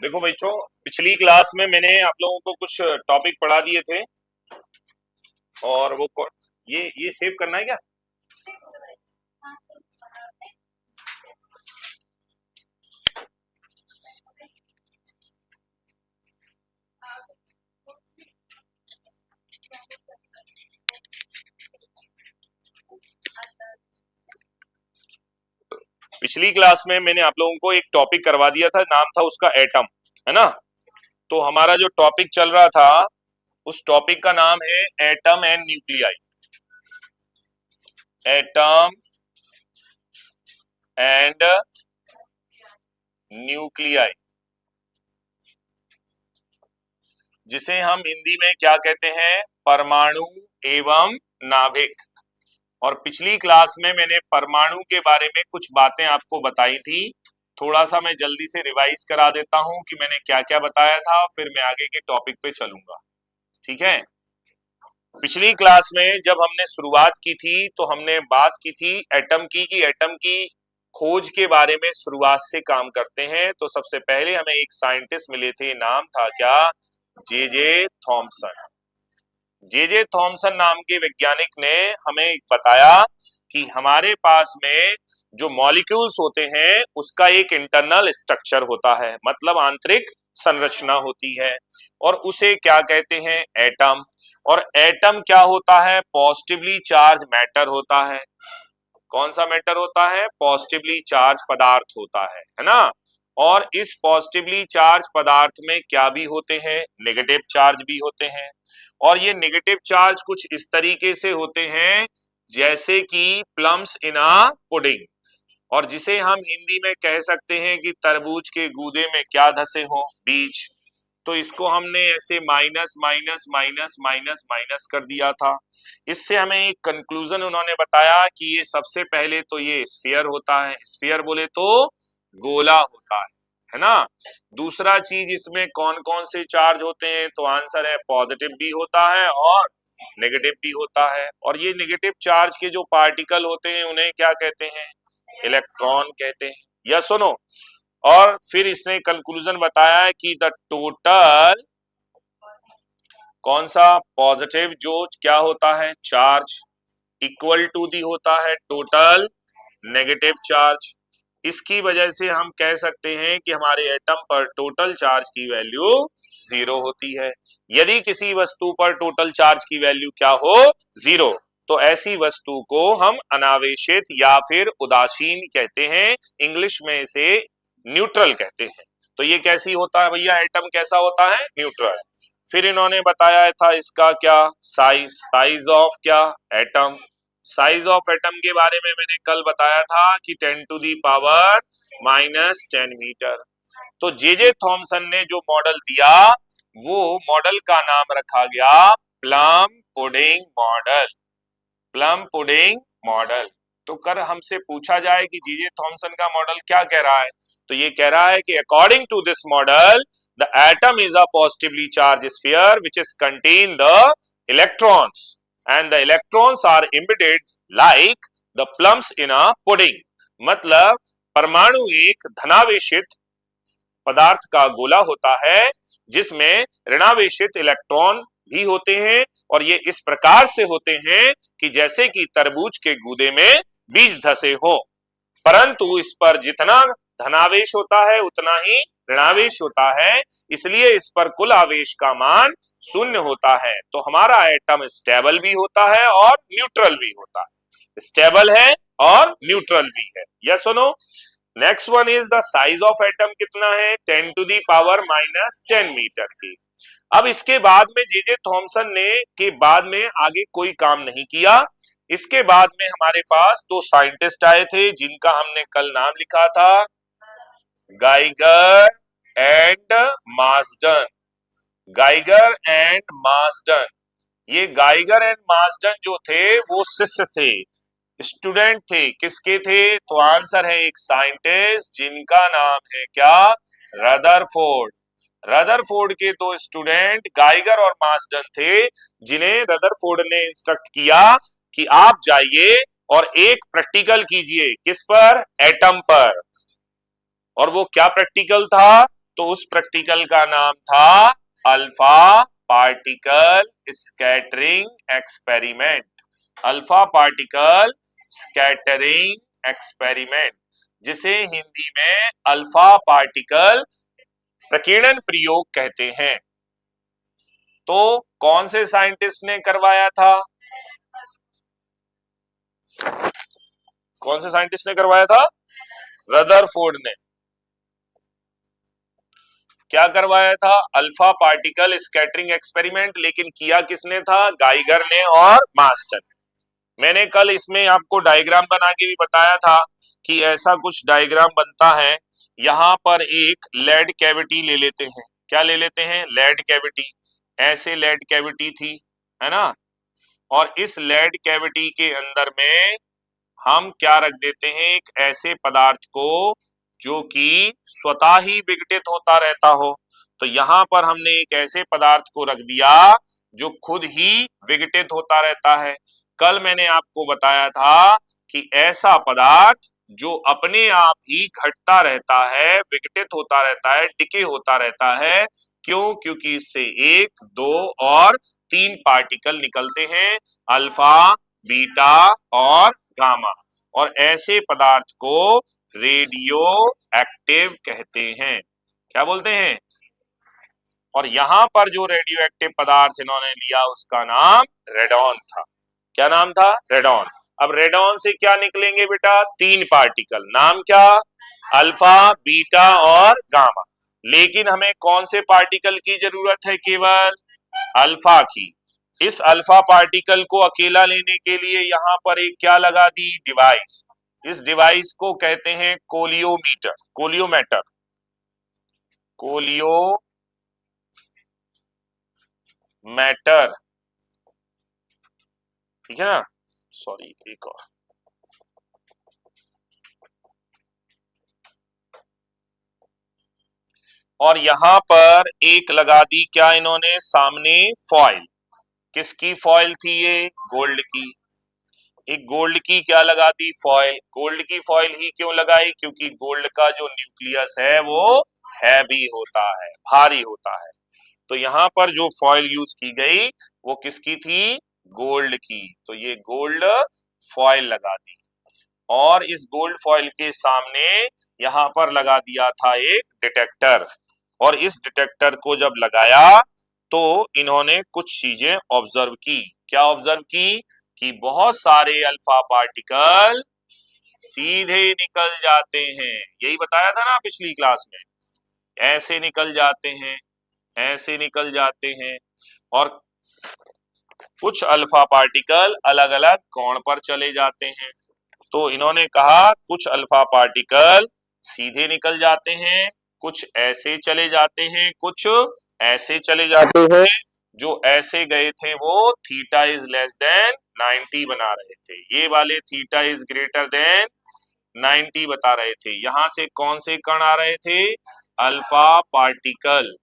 देखो बच्चों, पिछली क्लास में मैंने आप लोगों को कुछ टॉपिक पढ़ा दिए थे। और वो ये सेव करना है क्या? पिछली क्लास में मैंने आप लोगों को एक टॉपिक करवा दिया था, नाम था उसका एटम, है ना। तो हमारा जो टॉपिक चल रहा था उस टॉपिक का नाम है atom and nuclei. Atom and nuclei, जिसे हम हिंदी में क्या कहते हैं? परमाणु एवं नाभिक। और पिछली क्लास में मैंने परमाणु के बारे में कुछ बातें आपको बताई थी। थोड़ा सा मैं जल्दी से रिवाइज करा देता हूं कि मैंने क्या क्या बताया था, फिर मैं आगे के टॉपिक पे चलूंगा। ठीक है। पिछली क्लास में जब हमने शुरुआत की थी तो हमने बात की थी एटम की, कि एटम की खोज के बारे में शुरुआत से काम करते हैं। तो सबसे पहले हमें एक साइंटिस्ट मिले थे, नाम था क्या? जे जे थॉमसन। जे जे थॉमसन नाम के वैज्ञानिक ने हमें बताया कि हमारे पास में जो मॉलिक्यूल्स होते हैं उसका एक इंटरनल स्ट्रक्चर होता है, मतलब आंतरिक संरचना होती है, और उसे क्या कहते हैं? एटम। और एटम क्या होता है? पॉजिटिवली चार्ज मैटर होता है। कौन सा मैटर होता है? पॉजिटिवली चार्ज पदार्थ होता है ना। और इस पॉजिटिवली चार्ज पदार्थ में क्या भी होते हैं? नेगेटिव चार्ज भी होते हैं। और ये नेगेटिव चार्ज कुछ इस तरीके से होते हैं जैसे कि प्लम्स इन अ पुडिंग, और जिसे हम हिंदी में कह सकते हैं कि तरबूज के गूदे में क्या धसे हो? बीज। तो इसको हमने ऐसे minus minus minus minus minus कर दिया था। इससे हमें एक कंक्लूजन उन्होंने बताया कि ये सबसे पहले तो ये स्फीयर होता है। स्फीयर बोले तो गोला होता है ना। दूसरा चीज, इसमें कौन कौन से चार्ज होते हैं? तो आंसर है पॉजिटिव भी होता है और नेगेटिव भी होता है। और ये नेगेटिव चार्ज के जो पार्टिकल होते हैं उन्हें क्या कहते हैं? इलेक्ट्रॉन कहते हैं। या सुनो, और फिर इसने कंक्लूजन बताया है कि द टोटल, कौन सा? पॉजिटिव जो क्या होता है? चार्ज, इक्वल टू दी होता है टोटल नेगेटिव चार्ज। इसकी वजह से हम कह सकते हैं कि हमारे एटम पर टोटल चार्ज की वैल्यू 0 होती है। यदि किसी वस्तु पर टोटल चार्ज की वैल्यू क्या हो? 0, तो ऐसी वस्तु को हम अनावेशित या फिर उदासीन कहते हैं। इंग्लिश में इसे न्यूट्रल कहते हैं। तो ये कैसी होता है भैया? एटम कैसा होता है? न्यूट्रल। फिर इन्होंने बताया था इसका क्या? साइज। साइज ऑफ क्या? एटम। साइज ऑफ एटम के बारे में मैंने कल बताया था कि 10 टू दी पावर -10 मीटर। तो जे जे थॉमसन ने जो मॉडल दिया वो मॉडल का नाम रखा गया plum pudding model. Plum pudding model. तो कर हमसे पूछा जाए कि जे जे थॉमसन का मॉडल क्या कह रहा है, तो ये कह रहा है कि according to this model the atom is a positively charge sphere which is contain the electrons and the electrons are embedded like the plums in a pudding. मतलब परमाणु एक धनावेशित पदार्थ का गोला होता है जिसमें ऋणावेशित इलेक्ट्रॉन भी होते हैं, और ये इस प्रकार से होते हैं कि जैसे कि तरबूज के गूदे में बीज धसे हो, परंतु इस पर जितना धनावेश होता है उतना ही ऋणावेश होता है, इसलिए इस पर कुल आवेश का मान 0 होता है। तो हमारा एटम स्टेबल भी होता है और न्यूट्रल भी होता है। स्टेबल है और न्यूट्रल भी है। यस सुनो, next one is the size of atom कितना है? 10 टू दी पावर -10 मीटर की। अब इसके बाद में जे जे थॉमसन ने के बाद में आगे कोई काम नहीं किया। इसके बाद में हमारे पास दो साइंटिस्ट आए थे जिनका हमने कल नाम लिखा था Geiger and Marsden. Geiger and Marsden. ये गाइगर एंड मार्सडन जो थे वो शिष्य थे, स्टूडेंट थे। किसके थे? तो आंसर है एक साइंटिस्ट जिनका नाम है क्या? रदरफोर्ड। रदरफोर्ड के दो स्टूडेंट गाइगर और मार्सडन थे, जिन्हें रदरफोर्ड ने इंस्ट्रक्ट किया कि आप जाइए और एक प्रैक्टिकल कीजिए। किस पर? एटम पर। और वो क्या प्रैक्टिकल था? तो उस प्रैक्टिकल का नाम था alpha particle scattering experiment. Alpha particle scattering experiment, जिसे हिंदी में अल्फा पार्टिकल प्रकीर्णन प्रयोग कहते हैं। तो कौन से साइंटिस्ट ने करवाया था? कौन से साइंटिस्ट ने करवाया था? रदरफोर्ड ने। क्या करवाया था? Alpha particle scattering experiment. लेकिन किया किसने था? गाइगर ने और मास्टर ने। मैंने कल इसमें आपको डायग्राम बना के भी बताया था कि ऐसा कुछ डायग्राम बनता है। यहां पर एक लेड कैविटी ले लेते हैं। क्या ले लेते हैं? Lead cavity. ऐसे लेड कैविटी थी, है ना? और इस लेड कैविटी के अंदर में हम क्या रख देते हैं? एक ऐसे पदार्थ को जो कि स्वतः ही विघटित होता रहता हो। तो यहां पर हमने एक ऐसे पदार्थ को रख दिया जो खुद ही विघटित होता रहता है। कल मैंने आपको बताया था कि ऐसा पदार्थ जो अपने आप ही घटता रहता है, विघटित होता रहता है, डिके होता रहता है। क्यों? क्योंकि इससे 1, 2 और 3 पार्टिकल निकलते हैं, अल्फा, बीटा और गामा। और ऐसे पदार्थ को रेडियो एक्टिव कहते हैं। क्या बोलते हैं? और यहां पर जो रेडियो एक्टिव पदार्थ इन्होंने लिया उसका नाम रेडॉन था। क्या नाम था? रेडॉन। अब रेडॉन से क्या निकलेंगे बेटा? 3 पार्टिकल। नाम क्या? अल्फा, बीटा और गामा। लेकिन हमें कौन से पार्टिकल की जरूरत है? केवल अल्फा की। इस अल्फा पार्टिकल को अकेला लेने के लिए यहां पर एक क्या लगा दी? डिवाइस। इस डिवाइस को कहते हैं कोलियोमीटर, कोलियोमीटर, कोलियोमीटर। ठीक है ना? सॉरी, एक और यहां पर एक लगा दी क्या इन्होंने? सामने फॉइल। किसकी फॉइल थी ये? गोल्ड की। एक गोल्ड की क्या लगा दी? फॉइल। गोल्ड की फॉइल ही क्यों लगाई? क्योंकि गोल्ड का जो न्यूक्लियस है वो हैवी होता है, भारी होता है। तो यहां पर जो फॉइल यूज की गई वो किसकी थी? गोल्ड की। तो ये गोल्ड फॉइल लगा दी। और इस गोल्ड फॉइल के सामने यहां पर लगा दिया था एक डिटेक्टर। और इस डिटेक्टर को जब लगाया तो इन्होंने कुछ चीजें ऑब्जर्व की। क्या ऑब्जर्व की? कि बहुत सारे अल्फा पार्टिकल सीधे निकल जाते हैं। यही बताया था ना पिछली क्लास में। ऐसे निकल जाते हैं, ऐसे निकल जाते हैं। और कुछ अल्फा पार्टिकल अलग अलग कोण पर चले जाते हैं। तो इन्होंने कहा कुछ अल्फा पार्टिकल सीधे निकल जाते हैं, कुछ ऐसे चले जाते हैं, कुछ ऐसे चले जाते हैं। जो ऐसे गए थे वो थीटा इज लेस देन 90 बना रहे थे। ये वाले थीटा इज ग्रेटर देन 90 बता रहे थे। यहां से कौन से कण आ रहे थे? अल्फा पार्टिकल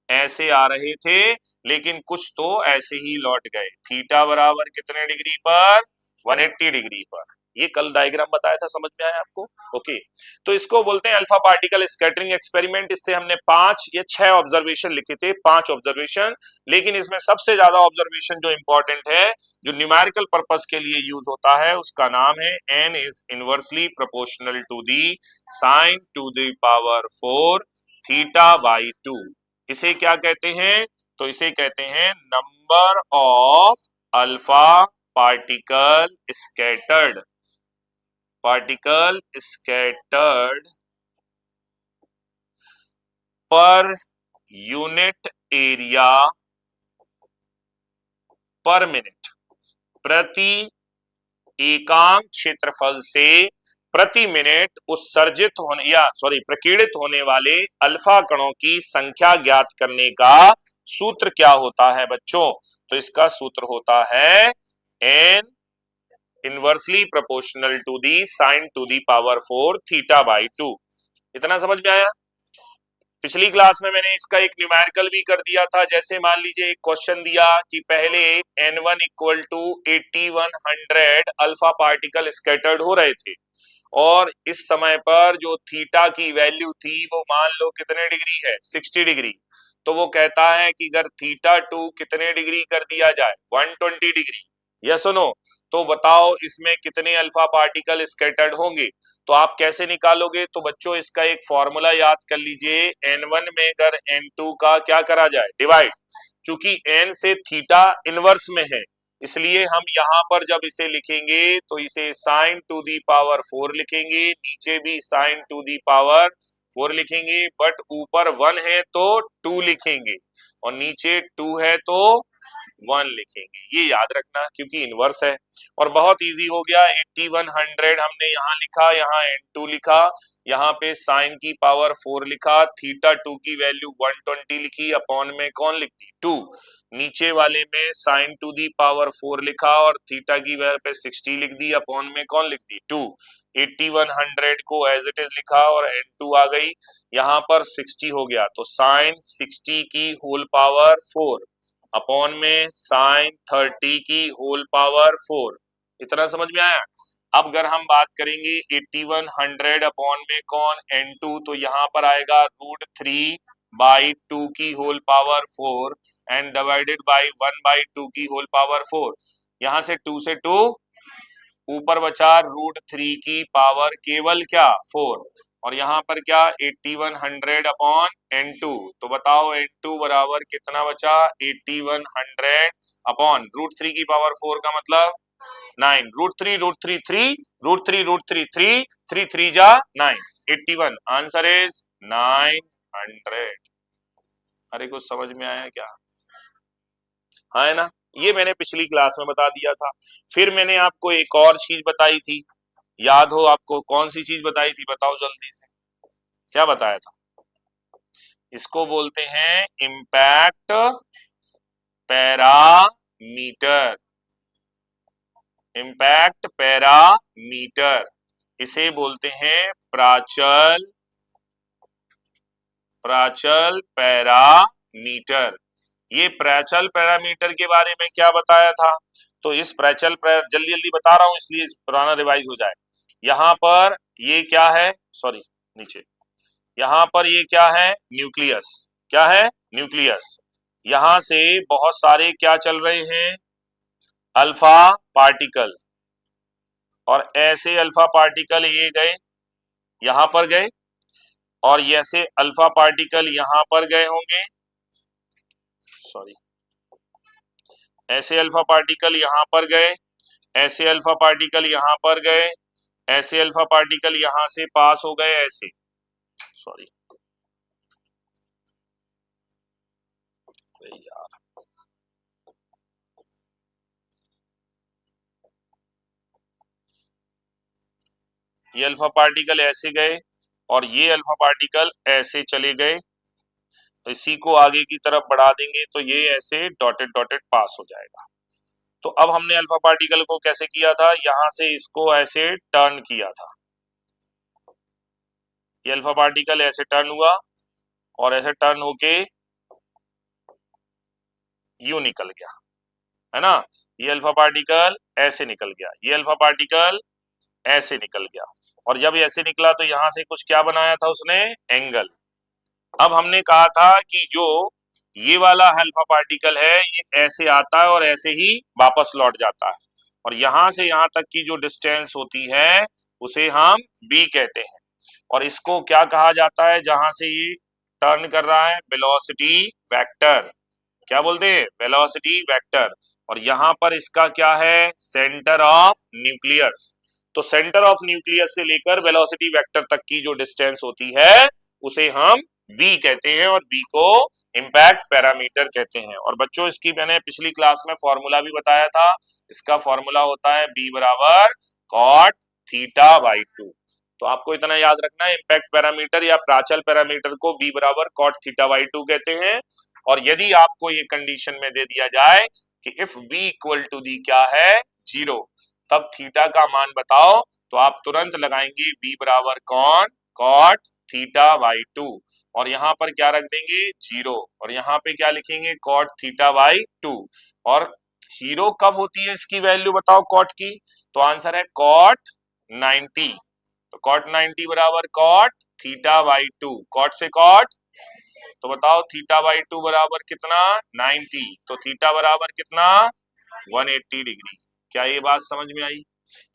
ऐसे आ रहे थे। लेकिन कुछ तो ऐसे ही लौट गए। थीटा बराबर कितने डिग्री पर? 180 डिग्री पर। ये कल डायग्राम बताया था, समझ में आया आपको? ओके। तो इसको बोलते हैं अल्फा पार्टिकल स्कैटरिंग एक्सपेरिमेंट। इससे हमने 5 या 6 ऑब्जर्वेशन लिखे थे, 5 ऑब्जर्वेशन। लेकिन इसमें सबसे ज्यादा ऑब्जर्वेशन जो इंपॉर्टेंट है, जो न्यूमेरिकल पर्पस के लिए यूज होता है, उसका नाम है n is inversely proportional to the sine to the power 4 theta by 2। इसे क्या कहते हैं? तो इसे कहते हैं number of alpha particle scattered, particle scattered per unit area per minute. प्रति एकांक क्षेत्रफल से प्रति मिनट उत्सर्जित होने या प्रकीर्णित होने वाले अल्फा कणों की संख्या ज्ञात करने का सूत्र क्या होता है बच्चों? तो इसका सूत्र होता है n inversely proportional to the sine to the power 4 theta by 2। इतना समझ में आया? पिछली क्लास में मैंने इसका एक न्यूमेरिकल भी कर दिया था। जैसे मान लीजिए एक क्वेश्चन दिया कि पहले n1 equal to 8100 alpha particle scattered हो रहे थे और इस समय पर जो थीटा की वैल्यू थी वो मान लो कितने डिग्री है, 60 डिग्री। तो वो कहता है कि अगर थीटा टू कितने डिग्री कर दिया जाए, 120 डिग्री, यस और नो, तो बताओ इसमें कितने अल्फा पार्टिकल स्कैटर्ड होंगे। तो आप कैसे निकालोगे, तो बच्चों इसका एक फॉर्मूला याद कर लीजिए, n1 में अगर n2 का क्या करा जाए, डिवाइड, चूंकि n से थीटा इनवर्स में है इसलिए हम यहां पर जब इसे लिखेंगे तो इसे साइन टू दी पावर 4 लिखेंगे, नीचे भी साइन टू दी पावर 4 लिखेंगे, बट ऊपर 1 है तो 2 लिखेंगे और नीचे 2 है तो 1 लिखेंगे, ये याद रखना क्योंकि इनवर्स है। और बहुत इजी हो गया, 8100 हमने यहाँ लिखा, यहाँ n2 लिखा, यहाँ पे साइन की पावर 4 लिखा, थीटा 2 की वैल्यू 120 लिखी, अपॉन में कौन लिख दी, 2, नीचे वाले में साइन टू दी पावर 4 लिखा और थीटा की वैल्यू पे 60 लिख दी, अपॉन में कौन लिख दी, 2, 8100 को एज इट इज लिखा और n2 आ गई, यहाँ पर 60 हो गया तो साइन 60 की होल पावर 4 अपॉन में साइन 30 की होल पावर 4, इतना समझ में आया। अब अगर हम बात करेंगे 8100 अपॉन में कौन, n2, तो यहाँ पर आएगा √3/2 की whole power 4 and divided by 1/2 की होल पावर 4, यहाँ से 2 से 2 ऊपर बचा √3 की पावर केवल क्या 4, और यहाँ पर क्या 8100 अपॉन n2, तो बताओ n2 बराबर कितना बचा, 8100 अपॉन √3 की पावर 4 का मतलब 9, √3 3, √3 3 3 जा 9, 81, आंसर इज 900। अरे कुछ समझ में आया क्या, हाँ है ना, ये मैंने पिछली क्लास में बता दिया था। फिर मैंने आपको एक और चीज बताई थी, याद हो आपको, कौन सी चीज बताई थी, बताओ जल्दी से, क्या बताया था, इसको बोलते हैं इम्पैक्ट पैरामीटर, इम्पैक्ट पैरामीटर, इसे बोलते हैं प्राचल, प्राचल पैरामीटर। ये प्राचल पैरामीटर के बारे में क्या बताया था, तो इस प्राचल जल्दी जल्दी बता रहा हूं इसलिए पुराना रिवाइज हो जाए। यहाँ पर ये क्या है, सॉरी नीचे, यहाँ पर ये क्या है, न्यूक्लियस, क्या है, न्यूक्लियस, यहाँ से बहुत सारे क्या चल रहे हैं, अल्फा पार्टिकल, और ऐसे अल्फा पार्टिकल ये गए यहां पर गए और ऐसे अल्फा पार्टिकल यहां पर गए होंगे, सॉरी, ऐसे अल्फा पार्टिकल यहां पर गए, ऐसे अल्फा पार्टिकल यहां पर गए, ऐसे अल्फा पार्टिकल यहां से पास हो गए ऐसे, सॉरी यार, ये अल्फा पार्टिकल ऐसे गए और ये अल्फा पार्टिकल ऐसे चले गए, तो इसी को आगे की तरफ बढ़ा देंगे तो ये ऐसे डॉटेड डॉटेड पास हो जाएगा। तो अब हमने अल्फा पार्टिकल को कैसे किया था, यहां से इसको ऐसे टर्न किया था, ये अल्फा पार्टिकल ऐसे टर्न हुआ और ऐसे टर्न होके यू निकल गया, है ना, ये अल्फा पार्टिकल ऐसे निकल गया, ये अल्फा पार्टिकल ऐसे निकल गया, और जब ऐसे निकला तो यहां से कुछ क्या बनाया था उसने, एंगल। अब हमने कहा था कि जो ये वाला अल्फा पार्टिकल है ये ऐसे आता है और ऐसे ही वापस लौट जाता है, और यहां से यहां तक की जो डिस्टेंस होती है उसे हम बी कहते हैं, और इसको क्या कहा जाता है, जहां से ये टर्न कर रहा है, वेलोसिटी वेक्टर, क्या बोलते हैं, वेलोसिटी वेक्टर, और यहाँ पर इसका क्या है, सेंटर ऑफ न्यूक्लियस, तो सेंटर ऑफ न्यूक्लियस से लेकर वेलोसिटी वेक्टर तक की जो डिस्टेंस होती है उसे हम बी कहते हैं, और बी को इम्पैक्ट पैरामीटर कहते हैं। और बच्चों इसकी मैंने पिछली क्लास में फॉर्मूला भी बताया था, इसका फॉर्मूला होता है बी बराबर कॉट थीटा बाई 2, तो आपको इतना याद रखना है, इम्पैक्ट पैरामीटर या प्राचल पैरामीटर को बी बराबर कॉट थीटा बाई 2 कहते हैं। और यदि आपको ये कंडीशन में दे दिया जाए कि if B equal to the क्या है, 0, तब थीटा का मान बताओ, तो आप तुरंत लगाएंगे बी बराबर कौन, कॉट थीटा बाई 2, और यहाँ पर क्या रख देंगे, 0, और यहाँ पे क्या लिखेंगे, कॉट थीटा बाई 2, और 0 कब होती है इसकी वैल्यू बताओ कॉट की, तो आंसर है कॉट 90, तो कॉट 90 बराबर कॉट थीटा बाई 2, कॉट से कॉट, तो बताओ थीटा बाई 2 बराबर कितना 90, तो थीटा बराबर कितना 180 डिग्री। क्या ये बात समझ में आई?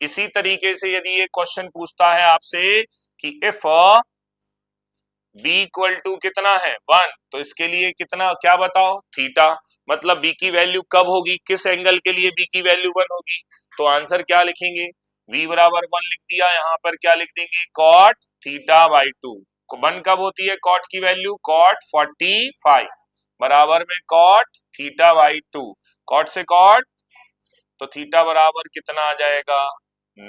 इसी तरीके से यदि ये क्वेश्चन पूछता है आपसे कि इफ b इक्वल टू कितना है 1, तो इसके लिए कितना, क्या बताओ थीटा, मतलब b की वैल्यू कब होगी, किस एंगल के लिए b की वैल्यू 1 होगी, तो आंसर क्या लिखेंगे, v बराबर 1 लिख दिया, यहाँ पर क्या लिख देंगे कॉट थीटा बाई 2, 1 कब होती है कॉट की वैल्यू, कॉट 45 बराबर में कॉट थीटा बाई 2, कॉट से कॉट, तो थीटा बराबर कितना आ जाएगा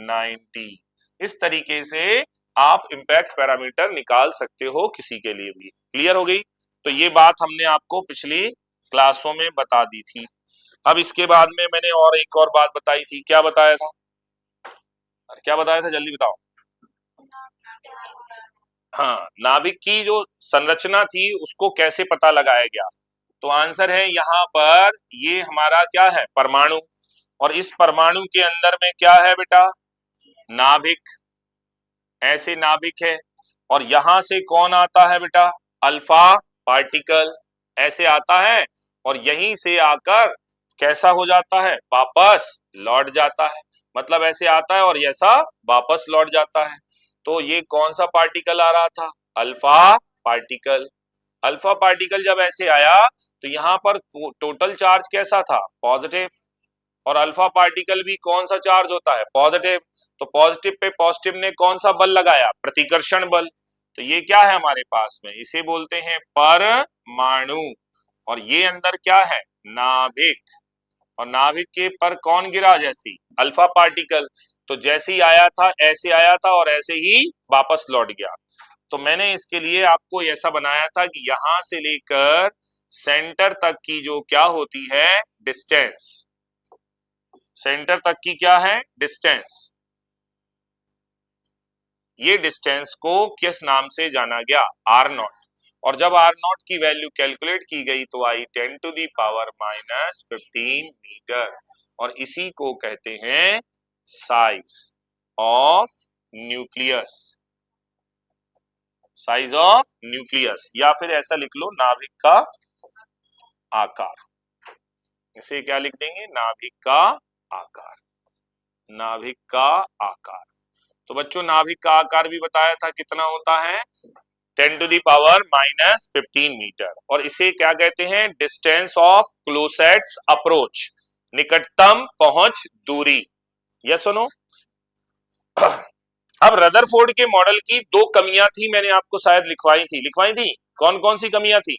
90। इस तरीके से आप इंपैक्ट पैरामीटर निकाल सकते हो किसी के लिए भी। क्लियर हो गई? तो ये बात हमने आपको पिछली क्लासों में बता दी थी। अब इसके बाद में मैंने और एक और बात बताई थी, क्या बताया था, क्या बताया था जल्दी बताओ। हाँ, नाभिक की जो संरचना थी उसको कैसे पता लगाया गया, तो आंसर है यहाँ पर, ये हमारा क्या है परमाणु, और इस परमाणु के अंदर में क्या है बेटा नाभिक, ऐसे नाभिक है, और यहां से कौन आता है बेटा अल्फा पार्टिकल, ऐसे आता है, और यहीं से आकर कैसा हो जाता है वापस लौट जाता है, मतलब ऐसे आता है और ऐसा वापस लौट जाता है। तो ये कौन सा पार्टिकल आ रहा था अल्फा पार्टिकल, अल्फा पार्टिकल जब ऐसे आया तो यहाँ पर टोटल चार्ज कैसा था पॉजिटिव, और अल्फा पार्टिकल भी कौन सा चार्ज होता है पॉजिटिव, तो पॉजिटिव पे पॉजिटिव ने कौन सा बल लगाया प्रतिकर्षण बल, तो ये क्या है हमारे पास में, इसे बोलते हैं परमाणु, और ये अंदर क्या है नाभिक, और नाभिक के पर कौन गिरा जैसे ही अल्फा पार्टिकल, तो जैसे ही आया था ऐसे आया था और ऐसे ही वापस लौट गया। तो मैंने इसके लिए आपको ऐसा बनाया था कि यहां से लेकर सेंटर तक की जो क्या होती है डिस्टेंस, सेंटर तक की क्या है डिस्टेंस, ये डिस्टेंस को किस नाम से जाना गया आर नॉट, और जब आर नॉट की वैल्यू कैलकुलेट की गई तो आई 10 टू दी पावर -15 मीटर, और इसी को कहते हैं size of nucleus, size of nucleus, या फिर ऐसा लिख लो नाभिक का आकार, इसे क्या लिख देंगे नाभिक का आकार, नाभिक का आकार। तो बच्चों नाभिक का आकार भी बताया था कितना होता है 10 टू दी पावर -15 मीटर, और इसे क्या कहते हैं डिस्टेंस ऑफ क्लोसेट्स अप्रोच, निकटतम पहुंच दूरी। यस सुनो, अब रदरफोर्ड के मॉडल की दो कमियां थी, मैंने आपको शायद लिखवाई थी, कौन कौन सी कमियां थी,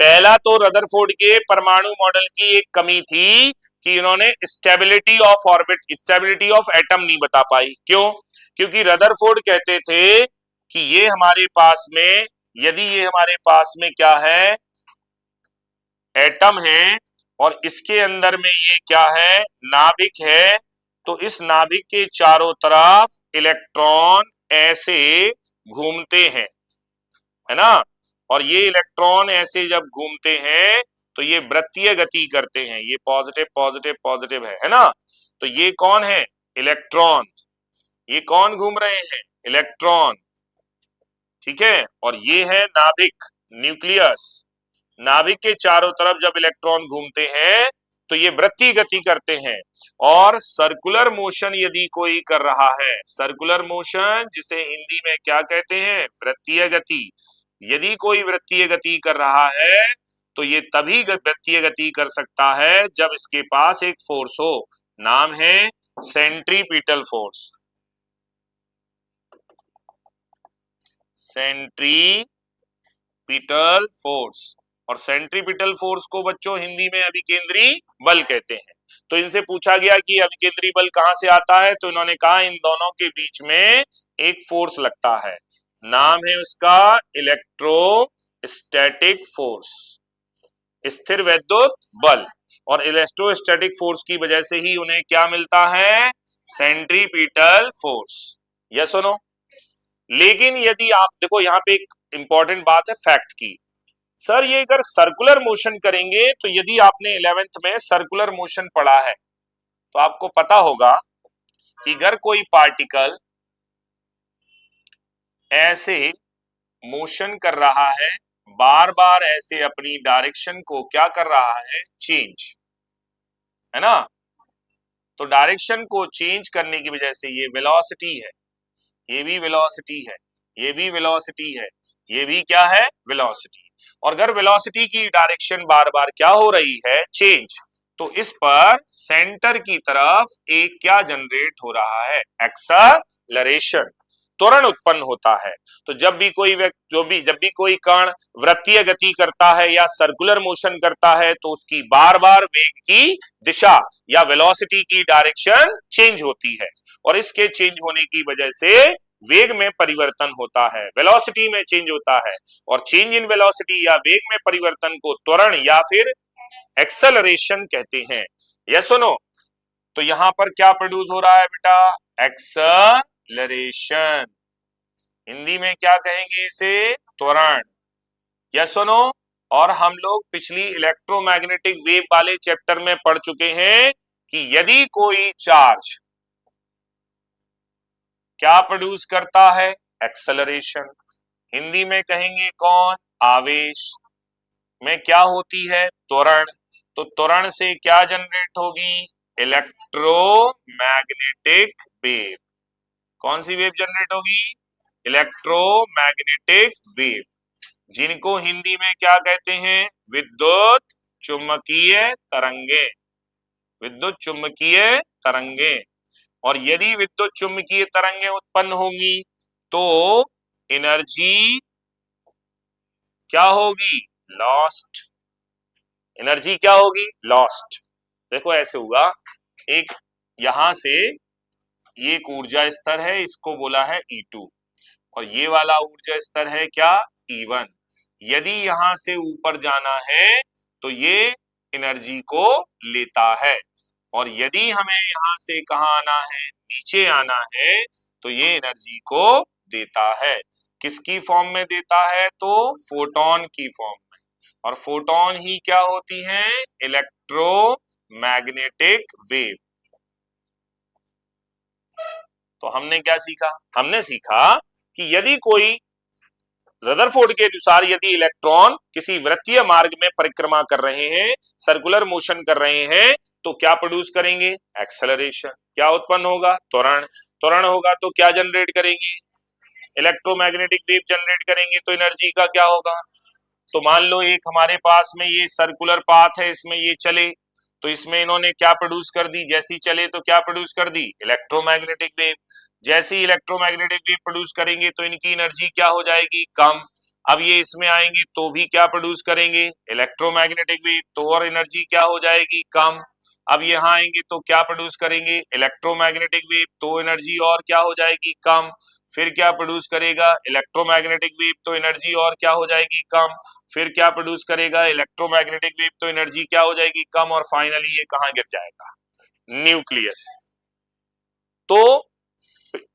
पहला तो रदरफोर्ड के परमाणु मॉडल की एक कमी थी कि इन्होंने stability of orbit, stability of atom नहीं बता पाई, क्यों, क्योंकि रदरफोर्ड कहते थे कि ये हमारे पास में, यदि ये हमारे पास में क्या है एटम है और इसके अंदर में ये क्या है नाभिक है, तो इस नाभिक के चारों तरफ इलेक्ट्रॉन ऐसे घूमते हैं, है ना, और ये इलेक्ट्रॉन ऐसे जब घूमते हैं तो ये वृत्तीय गति करते हैं, ये पॉजिटिव पॉजिटिव पॉजिटिव है ना, तो ये कौन है इलेक्ट्रॉन, ये कौन घूम रहे हैं इलेक्ट्रॉन, ठीक है, और ये है नाभिक न्यूक्लियस, नाभिक के चारों तरफ जब इलेक्ट्रॉन घूमते हैं तो ये वृत्तीय गति करते हैं, और सर्कुलर मोशन यदि कोई कर रहा है, सर्कुलर मोशन जिसे हिंदी में क्या कहते हैं वृत्तीय गति, यदि कोई वृत्तीय गति कर रहा है तो ये तभी वृत्तीय गति कर सकता है जब इसके पास एक फोर्स हो, नाम है सेंट्रीपिटल फोर्स, सेंट्रीपिटल फोर्स, और सेंट्रीपिटल फोर्स को बच्चों हिंदी में अभिकेंद्री बल कहते हैं। तो इनसे पूछा गया कि अभिकेंद्री बल कहां से आता है, तो इन्होंने कहा इन दोनों के बीच में एक फोर्स लगता है, नाम है उसका इलेक्ट्रोस्टैटिक फोर्स, स्थिर वैद्युत बल, और इलेक्ट्रोस्टैटिक फोर्स की वजह से ही उन्हें क्या मिलता है सेंट्रीपिटल फोर्स। यस सुनो, लेकिन यदि आप देखो यहाँ पे एक इंपॉर्टेंट बात है फैक्ट की, सर ये अगर सर्कुलर मोशन करेंगे, तो यदि आपने 11th में सर्कुलर मोशन पढ़ा है तो आपको पता होगा कि अगर कोई पार्टिकल ऐसे मोशन कर रहा है, बार बार ऐसे अपनी डायरेक्शन को क्या कर रहा है, चेंज, है ना। तो डायरेक्शन को चेंज करने की वजह से ये वेलोसिटी है, ये भी वेलोसिटी है, ये भी वेलोसिटी है, ये भी क्या है, वेलोसिटी। और अगर वेलोसिटी की डायरेक्शन बार बार क्या हो रही है, चेंज, तो इस पर सेंटर की तरफ एक क्या जनरेट हो रहा है, एक्सेलरेशन, त्वरण उत्पन्न होता है। तो जब भी कोई व्यक्ति जब भी कोई कण वृत्तीय गति करता है या सर्कुलर मोशन करता है तो उसकी बार बार वेग की दिशा या वेलोसिटी की डायरेक्शन चेंज होती है, और इसके चेंज होने की वजह से वेग में परिवर्तन होता है, वेलोसिटी में चेंज होता है। और चेंज इन वेलोसिटी या वेग में परिवर्तन को त्वरण या फिर एक्सेलरेशन कहते हैं। यस और नो। तो यहां पर क्या प्रोड्यूस हो रहा है बेटा, एक्सेलरेशन। हिंदी में क्या कहेंगे इसे, त्वरण। यस और नो। और हम लोग पिछली इलेक्ट्रोमैग्नेटिक वेव वाले चैप्टर में पढ़ चुके हैं कि यदि कोई चार्ज क्या प्रोड्यूस करता है, एक्सेलरेशन, हिंदी में कहेंगे कौन, आवेश, में क्या होती है, त्वरण। तो त्वरण से क्या जनरेट होगी, इलेक्ट्रोमैग्नेटिक वेव। कौन सी वेव जनरेट होगी, इलेक्ट्रोमैग्नेटिक वेव, जिनको हिंदी में क्या कहते हैं, विद्युत चुम्बकीय तरंगे, विद्युत चुम्बकीय तरंगे। और यदि विद्युत चुम्बकीय तरंगे उत्पन्न होंगी तो एनर्जी क्या होगी, लॉस्ट, एनर्जी क्या होगी, लॉस्ट। देखो ऐसे होगा, एक यहां से ये एक ऊर्जा स्तर है, इसको बोला है E2, और ये वाला ऊर्जा स्तर है क्या, E1। यदि यहां से ऊपर जाना है तो ये एनर्जी को लेता है, और यदि हमें यहां से कहा आना है, नीचे आना है, तो ये एनर्जी को देता है। किसकी फॉर्म में देता है, तो फोटोन की फॉर्म में। और फोटोन ही क्या होती हैं, इलेक्ट्रोमैग्नेटिक वेव। तो हमने क्या सीखा, हमने सीखा कि यदि कोई रदरफोर्ड के अनुसार यदि इलेक्ट्रॉन किसी वृत्तीय मार्ग में परिक्रमा कर रहे हैं, सर्कुलर मोशन कर रहे हैं, तो क्या प्रोड्यूस करेंगे, एक्सेलरेशन। क्या उत्पन्न होगा, त्वरण। त्वरण होगा तो क्या जनरेट करेंगे, इलेक्ट्रोमैग्नेटिक वेव जनरेट करेंगे। तो एनर्जी का क्या होगा, तो मान लो एक हमारे पास में ये सर्कुलर पाथ है, इसमें ये चले, तो इसमें इन्होंने क्या प्रोड्यूस कर दी, जैसी चले तो क्या प्रोड्यूस कर दी, इलेक्ट्रोमैग्नेटिक वेव। जैसी इलेक्ट्रोमैग्नेटिक वेव प्रोड्यूस करेंगे तो इनकी एनर्जी क्या हो जाएगी, कम। अब ये इसमें आएंगे तो भी क्या प्रोड्यूस करेंगे, इलेक्ट्रोमैग्नेटिक वेव, तो और एनर्जी क्या हो जाएगी, कम। अब यहाँ आएंगे तो क्या प्रोड्यूस करेंगे, इलेक्ट्रोमैग्नेटिक वेव, तो एनर्जी और क्या हो जाएगी, कम। फिर क्या प्रोड्यूस करेगा, इलेक्ट्रोमैग्नेटिक वेव, तो एनर्जी और क्या हो जाएगी, कम। फिर क्या प्रोड्यूस करेगा, इलेक्ट्रोमैग्नेटिक वेव, तो एनर्जी क्या हो जाएगी, कम। और फाइनली ये कहां गिर जाएगा, न्यूक्लियस। तो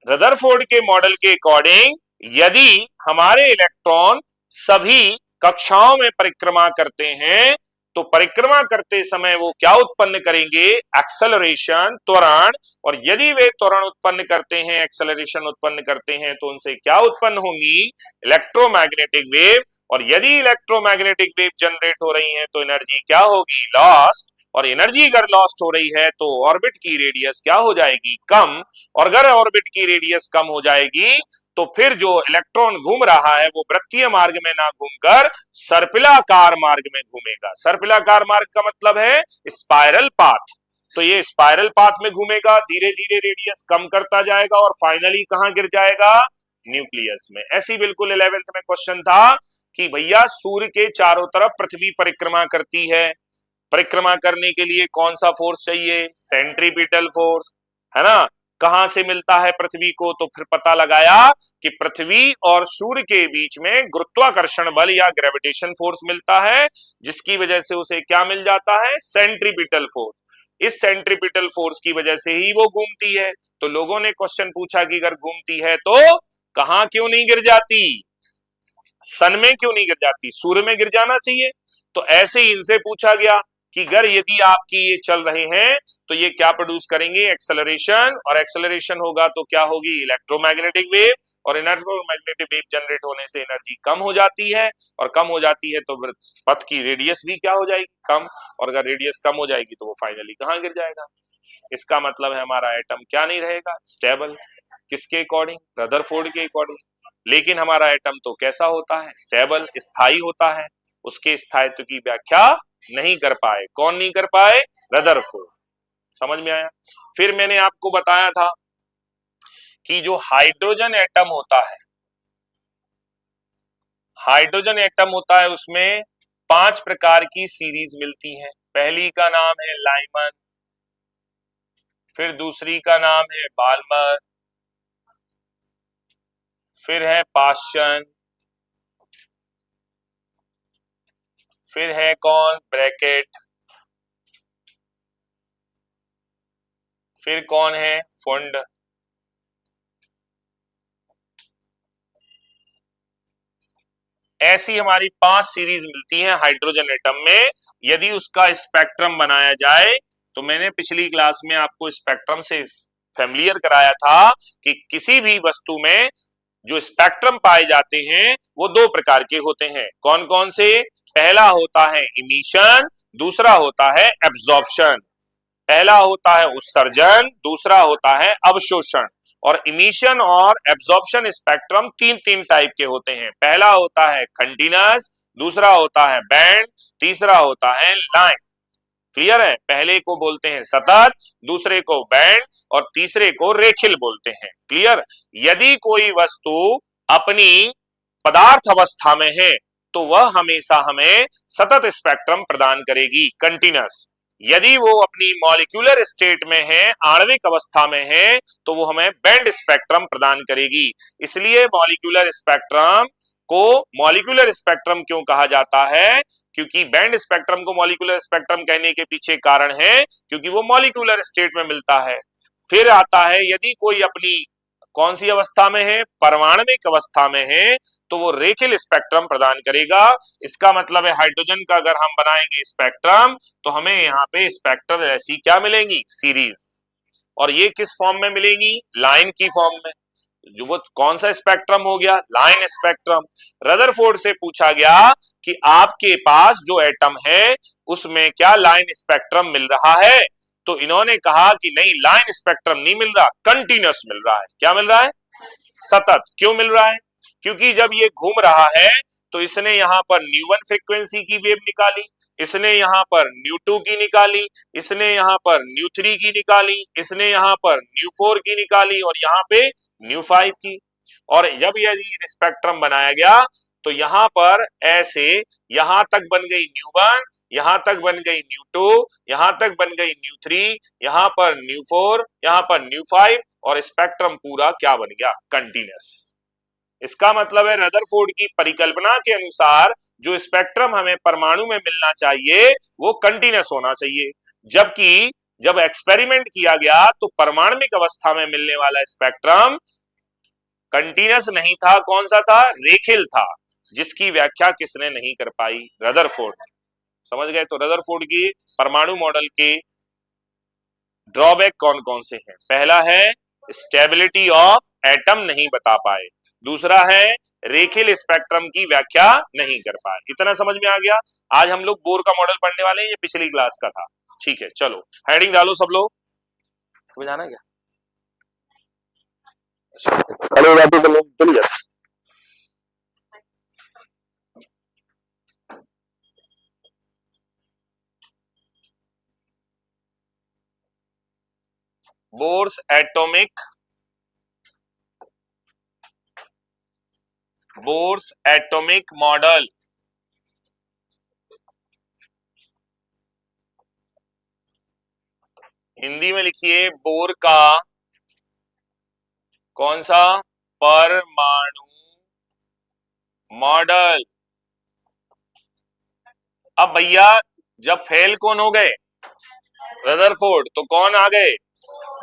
रदरफोर्ड के मॉडल के अकॉर्डिंग यदि हमारे इलेक्ट्रॉन सभी कक्षाओं में परिक्रमा करते हैं तो परिक्रमा करते समय वो क्या उत्पन्न करेंगे, एक्सेलरेशन, त्वरण। और यदि वे त्वरण उत्पन्न करते हैं, एक्सेलरेशन उत्पन्न करते हैं, तो उनसे क्या उत्पन्न होंगी, इलेक्ट्रोमैग्नेटिक वेव। और यदि इलेक्ट्रोमैग्नेटिक वेव जनरेट हो रही है तो एनर्जी क्या होगी, लॉस्ट। और एनर्जी अगर लॉस्ट हो रही है तो ऑर्बिट की रेडियस क्या हो जाएगी, कम। और अगर ऑर्बिट की रेडियस कम हो जाएगी तो फिर जो इलेक्ट्रॉन घूम रहा है वो वृत्तीय मार्ग में ना घूमकर सर्पिलाकार मार्ग में घूमेगा। सर्पिलाकार मार्ग का मतलब है स्पाइरल पाथ। तो ये स्पाइरल पाथ में घूमेगा, धीरे धीरे रेडियस कम करता जाएगा और फाइनली कहां गिर जाएगा, न्यूक्लियस में। ऐसी बिल्कुल 11th में क्वेश्चन था कि भैया सूर्य के चारों तरफ पृथ्वी परिक्रमा करती है, परिक्रमा करने के लिए कौन सा फोर्स चाहिए, सेंट्रीपिटल फोर्स, है ना। कहां से मिलता है पृथ्वी को, तो फिर पता लगाया कि पृथ्वी और सूर्य के बीच में गुरुत्वाकर्षण बल या ग्रेविटेशन फोर्स मिलता है, जिसकी वजह से उसे क्या मिल जाता है, सेंट्रीपिटल फोर्स। इस सेंट्रीपिटल फोर्स की वजह से ही वो घूमती है। तो लोगों ने क्वेश्चन पूछा कि अगर घूमती है तो कहां क्यों नहीं गिर जाती, सन में क्यों नहीं गिर जाती, सूर्य में गिर जाना चाहिए। तो ऐसे ही इनसे पूछा गया कि अगर यदि आपकी ये चल रहे हैं तो ये क्या प्रोड्यूस करेंगे, एक्सेलरेशन, और एक्सेलरेशन होगा तो क्या होगी, इलेक्ट्रोमैग्नेटिक वेव, और इलेक्ट्रोमैग्नेटिक वेव जनरेट होने से एनर्जी कम हो जाती है, और कम हो जाती है तो पथ की रेडियस भी क्या हो जाएगी, कम, और अगर रेडियस कम हो जाएगी तो वो फाइनली कहाँ गिर जाएगा। इसका मतलब है हमारा एटम क्या नहीं रहेगा, स्टेबल। किसके अकॉर्डिंग, रदरफोर्ड के अकॉर्डिंग। लेकिन हमारा एटम तो कैसा होता है, स्टेबल, स्थायी होता है। उसके स्थायित्व की व्याख्या नहीं कर पाए, कौन नहीं कर पाए, रदरफोर्ड। समझ में आया। फिर मैंने आपको बताया था कि जो हाइड्रोजन एटम होता है, हाइड्रोजन एटम होता है उसमें 5 प्रकार की सीरीज मिलती है। पहली का नाम है लाइमन, फिर दूसरी का नाम है बाल्मर, फिर है पाश्चन, फिर है कौन, ब्रैकेट, फिर कौन है, फुंड। ऐसी हमारी 5 सीरीज मिलती हैं हाइड्रोजन एटम में। यदि उसका स्पेक्ट्रम बनाया जाए तो मैंने पिछली क्लास में आपको स्पेक्ट्रम से फैमिलियर कराया था कि किसी भी वस्तु में जो स्पेक्ट्रम पाए जाते हैं वो 2 प्रकार के होते हैं। कौन कौन से, पहला होता है इमिशन, दूसरा होता है एब्जॉर्प्शन। पहला होता है उत्सर्जन, दूसरा होता है अवशोषण। और इमिशन और एब्जॉर्प्शन स्पेक्ट्रम 3 टाइप के होते हैं। पहला होता है कंटीन्यूअस, दूसरा होता है बैंड, तीसरा होता है लाइन। क्लियर है। पहले को बोलते हैं सतत, दूसरे को बैंड, और तीसरे को रेखिल बोलते हैं। क्लियर। यदि कोई वस्तु अपनी पदार्थ अवस्था में है तो वह हमेशा हमें सतत स्पेक्ट्रम प्रदान करेगी, कंटीन्यूअस। यदि वो अपनी मॉलिक्यूलर स्टेट में है, आणविक अवस्था में है, तो वो हमें बैंड स्पेक्ट्रम प्रदान करेगी। इसलिए मॉलिक्यूलर स्पेक्ट्रम को मॉलिक्यूलर स्पेक्ट्रम क्यों कहा जाता है, क्योंकि बैंड स्पेक्ट्रम को मॉलिक्यूलर स्पेक्ट्रम कहने के पीछे कारण है क्योंकि वो मॉलिक्यूलर स्टेट में मिलता है। फिर आता है यदि कोई अपनी कौन सी अवस्था में है, परमाणविक अवस्था में है, तो वो रेखिल स्पेक्ट्रम प्रदान करेगा। इसका मतलब है हाइड्रोजन का अगर हम बनाएंगे स्पेक्ट्रम तो हमें यहाँ पे स्पेक्ट्रल ऐसी क्या मिलेंगी, सीरीज। और ये किस फॉर्म में मिलेंगी, लाइन की फॉर्म में। जो वो कौन सा स्पेक्ट्रम हो गया, लाइन स्पेक्ट्रम। रदरफोर्ड से पूछा गया कि आपके पास जो एटम है उसमें क्या लाइन स्पेक्ट्रम मिल रहा है, तो इन्होंने कहा कि नहीं, लाइन स्पेक्ट्रम नहीं मिल रहा, कंटीन्यूअस मिल रहा है। क्या मिल रहा है, सतत। क्यों मिल रहा है, क्योंकि जब ये घूम रहा है तो इसने यहाँ पर न्यू1 फ्रीक्वेंसी की वेव निकाली, इसने यहाँ पर न्यू2 की निकाली, इसने यहाँ पर न्यू3 की निकाली, इसने यहाँ पर न्यू4 की निकाली, और यहाँ पे न्यू5 की। और जब यदि स्पेक्ट्रम बनाया गया तो यहाँ पर ऐसे यहां तक बन गई न्यू1, यहां तक बन गई न्यू2, यहां तक बन गई न्यू3, यहां पर न्यू4, यहां पर न्यू5, और स्पेक्ट्रम पूरा क्या बन गया, कंटीन्यूअस। इसका मतलब है रदरफोर्ड की परिकल्पना के अनुसार जो स्पेक्ट्रम हमें परमाणु में मिलना चाहिए वो कंटीन्यूअस होना चाहिए। जबकि जब एक्सपेरिमेंट किया गया तो परमाणुक अवस्था में मिलने वाला स्पेक्ट्रम कंटीन्यूअस नहीं था, कौन सा था, रेखिल था, जिसकी व्याख्या किसने नहीं कर पाई, रदरफोर्ड। समझ गए। तो रदरफोर्ड की परमाणु मॉडल के ड्रॉबैक कौन कौन से हैं, पहला है स्टेबिलिटी ऑफ एटम नहीं बता पाए, दूसरा है रेखिल स्पेक्ट्रम की व्याख्या नहीं कर पाए। इतना समझ में आ गया। आज हम लोग बोर का मॉडल पढ़ने वाले हैं, ये पिछली क्लास का था। ठीक है, चलो हेडिंग डालो सब लोग। समझ आना क्या, चलिए। Bohr's atomic model. हिंदी में लिखिए बोर का कौन सा, परमाणु मॉडल। अब भैया जब फेल कौन हो गए, रदरफोर्ड, तो कौन आ गए,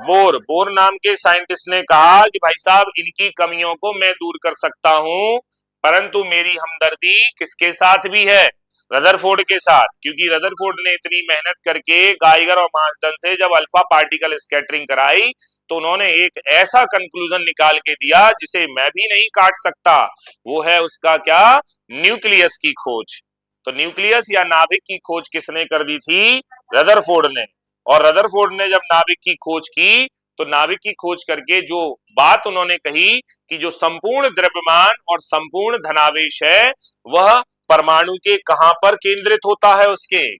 बोर। बोर नाम के साइंटिस्ट ने कहा कि भाई साहब इनकी कमियों को मैं दूर कर सकता हूं, परंतु मेरी हमदर्दी किसके साथ भी है, रदरफोर्ड के साथ, क्योंकि रदरफोर्ड ने इतनी मेहनत करके गाइगर और मार्सडन से जब अल्फा पार्टिकल स्कैटरिंग कराई तो उन्होंने एक ऐसा कंक्लूजन निकाल के दिया जिसे मैं भी नहीं काट सकता। वो है उसका क्या? न्यूक्लियस की खोज। तो न्यूक्लियस या नाभिक की खोज किसने कर दी थी? रदरफोर्ड ने। और रदरफोर्ड ने जब नाभिक की खोज की तो नाभिक की खोज करके जो बात उन्होंने कही कि जो संपूर्ण द्रव्यमान और संपूर्ण धनावेश है वह परमाणु के कहां पर केंद्रित होता है? उसके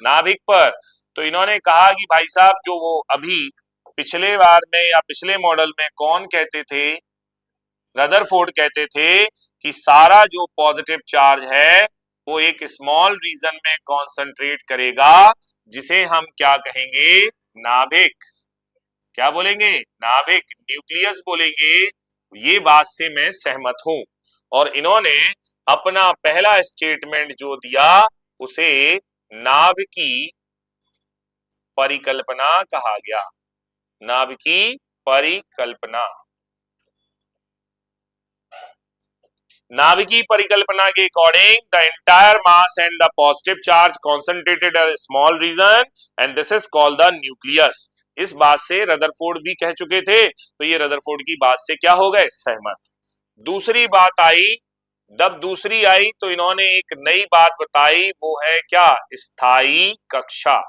नाभिक पर। तो इन्होंने कहा कि भाई साहब जो वो अभी पिछले बार में या पिछले मॉडल में कौन कहते थे? रदरफोर्ड कहते थे कि सारा जो पॉजिटिव चार्ज है वो एक स्मॉल रीजन में कॉन्सेंट्रेट करेगा जिसे हम क्या कहेंगे? नाभिक। क्या बोलेंगे? नाभिक, न्यूक्लियस बोलेंगे। ये बात से मैं सहमत हूं। और इन्होंने अपना पहला स्टेटमेंट जो दिया उसे नाभिकी परिकल्पना कहा गया। नाभिकी परिकल्पना। नाभिकी परिकल्पना के according the entire mass and the positive charge concentrated at small region and this is called the nucleus. इस बात से रदरफोर्ड भी कह चुके थे, तो ये रदरफोर्ड की बात से क्या हो गए? सहमत। दूसरी बात आई, जब दूसरी आई तो इन्होंने एक नई बात बताई, वो है क्या? स्थायी कक्षा,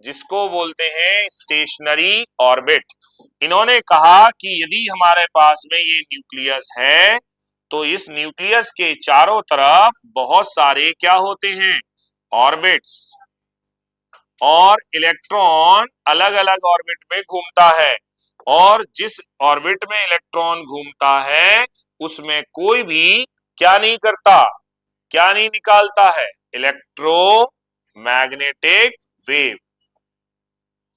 जिसको बोलते हैं स्टेशनरी ऑर्बिट। इन्होंने कहा कि यदि हमारे पास में ये न्यूक्लियस है तो इस न्यूक्लियस के चारों तरफ बहुत सारे क्या होते हैं? ऑर्बिट्स। और इलेक्ट्रॉन अलग अलग ऑर्बिट में घूमता है और जिस ऑर्बिट में इलेक्ट्रॉन घूमता है उसमें कोई भी क्या नहीं करता? क्या नहीं निकालता है? Electromagnetic wave.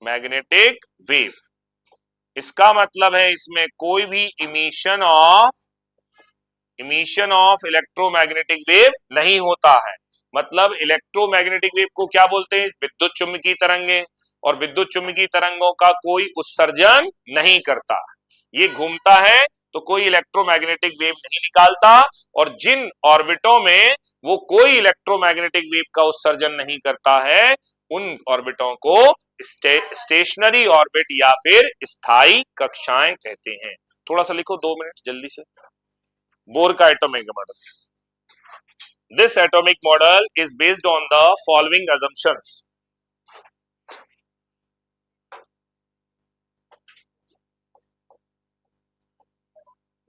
Magnetic wave. इसका मतलब है इसमें कोई भी इमिशन ऑफ इलेक्ट्रोमैग्नेटिक वेव नहीं होता है। मतलब इलेक्ट्रोमैग्नेटिक वेव को क्या बोलते हैं? विद्युत चुम्बकीय तरंगे। और विद्युत चुम्बकीय तरंगों का कोई उत्सर्जन नहीं करता। ये घूमता है तो कोई इलेक्ट्रोमैग्नेटिक वेव नहीं निकालता। और जिन ऑर्बिटों में वो कोई इलेक्ट्रोमैग्नेटिक वेव का उत्सर्जन नहीं करता है उन ऑर्बिटों को स्टेशनरी ऑर्बिट या फिर स्थायी कक्षाएं कहते हैं। थोड़ा सा लिखो 2 मिनट जल्दी से। बोर का atomic model. This atomic model is based on the following assumptions.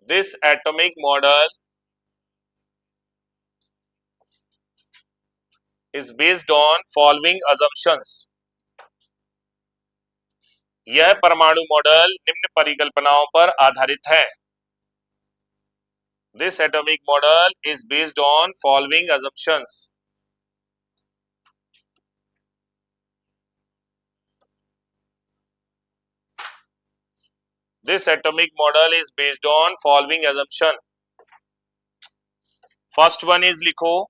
This atomic model is based on following assumptions. यह परमाणु मॉडल निम्न परिकल्पनाओं पर आधारित है। This atomic model is based on following assumptions. This atomic model is based on following assumption. First one is लिखो,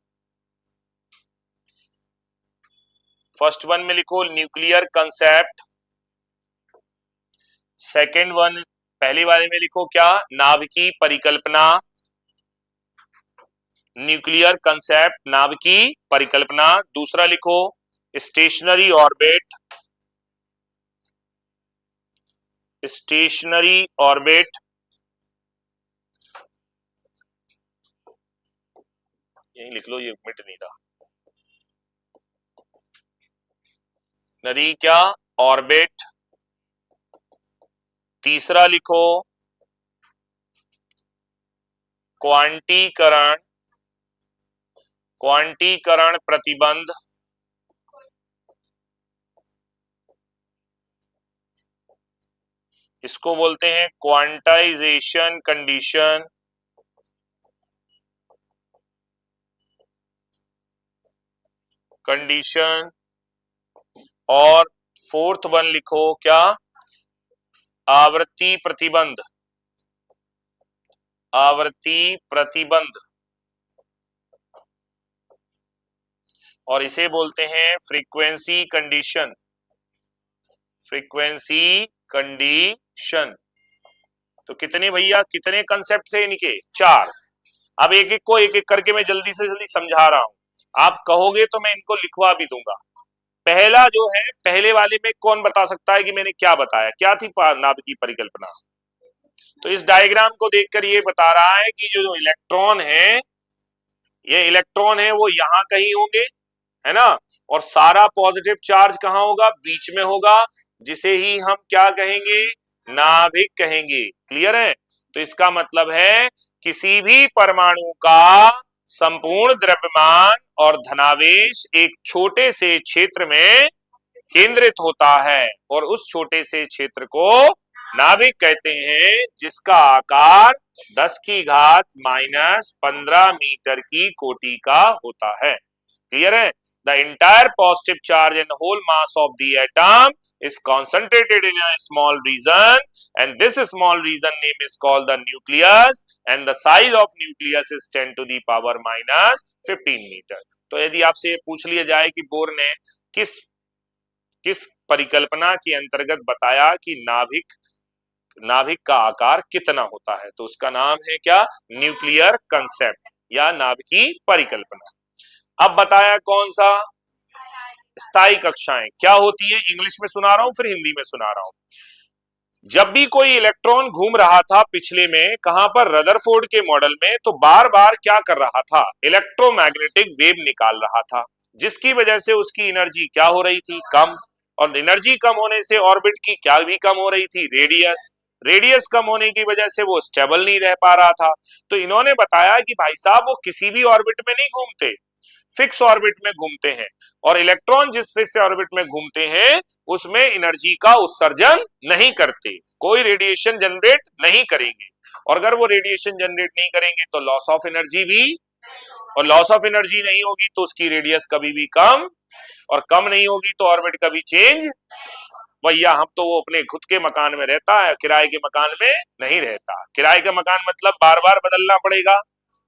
first one में लिखो nuclear concept. Second one पहले वाले में लिखो क्या? नाभिकी परिकल्पना। न्यूक्लियर कंसेप्ट, नाभिकी परिकल्पना। दूसरा लिखो स्टेशनरी ऑर्बिट। Stationery orbit. यही लिख लो, ये मिट नहीं रहा। नरी क्या? ऑर्बिट। तीसरा लिखो क्वांटीकरण। क्वांटीकरण प्रतिबंध। इसको बोलते हैं क्वांटाइजेशन कंडीशन। और फोर्थ वन लिखो क्या? आवृत्ति प्रतिबंध। आवृत्ति प्रतिबंध। और इसे बोलते हैं फ्रीक्वेंसी कंडीशन। Frequency condition. तो कितने भैया, कितने कंसेप्ट थे इनके? 4। अब एक एक को एक एक करके मैं जल्दी से जल्दी समझा रहा हूं। आप कहोगे तो मैं इनको लिखवा भी दूंगा। पहला जो है, पहले वाले में कौन बता सकता है कि मैंने क्या बताया, क्या थी नाभिकीय परिकल्पना? तो इस डायग्राम को देखकर ये बता रहा है कि जो इलेक्ट्रॉन है, ये इलेक्ट्रॉन है वो यहां कहीं होंगे, है ना, और सारा पॉजिटिव चार्ज कहां होगा? बीच में होगा, जिसे ही हम क्या कहेंगे? नाभिक कहेंगे। क्लियर है? तो इसका मतलब है किसी भी परमाणु का संपूर्ण द्रव्यमान और धनावेश एक छोटे से क्षेत्र में केंद्रित होता है, और उस छोटे से क्षेत्र को नाभिक कहते हैं, जिसका आकार 10 की घात -15 मीटर की कोटि का होता है। क्लियर है? The entire positive charge and whole mass of the atom is concentrated in a small region, and this small region name is called the nucleus, and the size of nucleus is 10 to the power -15 metre. तो यदि आपसे ये पूछ लिया जाए कि bore ने किस किस परिकल्पना के अंतर्गत बताया कि नाभिक का आकार कितना होता है, तो उसका नाम है क्या? न्यूक्लियर कंसेप्ट या नाभिकीय परिकल्पना। अब बताया कौन सा? स्थायी कक्षाएं क्या होती है, इंग्लिश में सुना रहा हूं फिर हिंदी में सुना रहा हूं। जब भी कोई इलेक्ट्रॉन घूम रहा था पिछले में, कहां पर? रदरफोर्ड के मॉडल में, तो बार बार क्या कर रहा था? इलेक्ट्रोमैग्नेटिक वेव निकाल रहा था, जिसकी वजह से उसकी एनर्जी क्या हो रही थी? कम। और एनर्जी कम होने से ऑर्बिट की क्या भी कम हो रही थी? रेडियस कम होने की वजह से वो स्टेबल नहीं रह पा रहा था। तो इन्होंने बताया कि भाई साहब, वो किसी भी ऑर्बिट में नहीं घूमते, फिक्स ऑर्बिट में घूमते हैं, और इलेक्ट्रॉन जिस फिक्स ऑर्बिट में घूमते हैं उसमें एनर्जी का उत्सर्जन नहीं करते, कोई रेडिएशन जनरेट नहीं करेंगे, और अगर वो रेडिएशन जनरेट नहीं करेंगे तो लॉस ऑफ एनर्जी भी, और लॉस ऑफ एनर्जी नहीं होगी तो उसकी रेडियस कभी भी कम, और कम नहीं होगी तो ऑर्बिट कभी चेंज। भैया हम तो वो अपने खुद के मकान में रहता है, किराए के मकान में नहीं रहता। किराए का मकान मतलब बार बार बदलना पड़ेगा,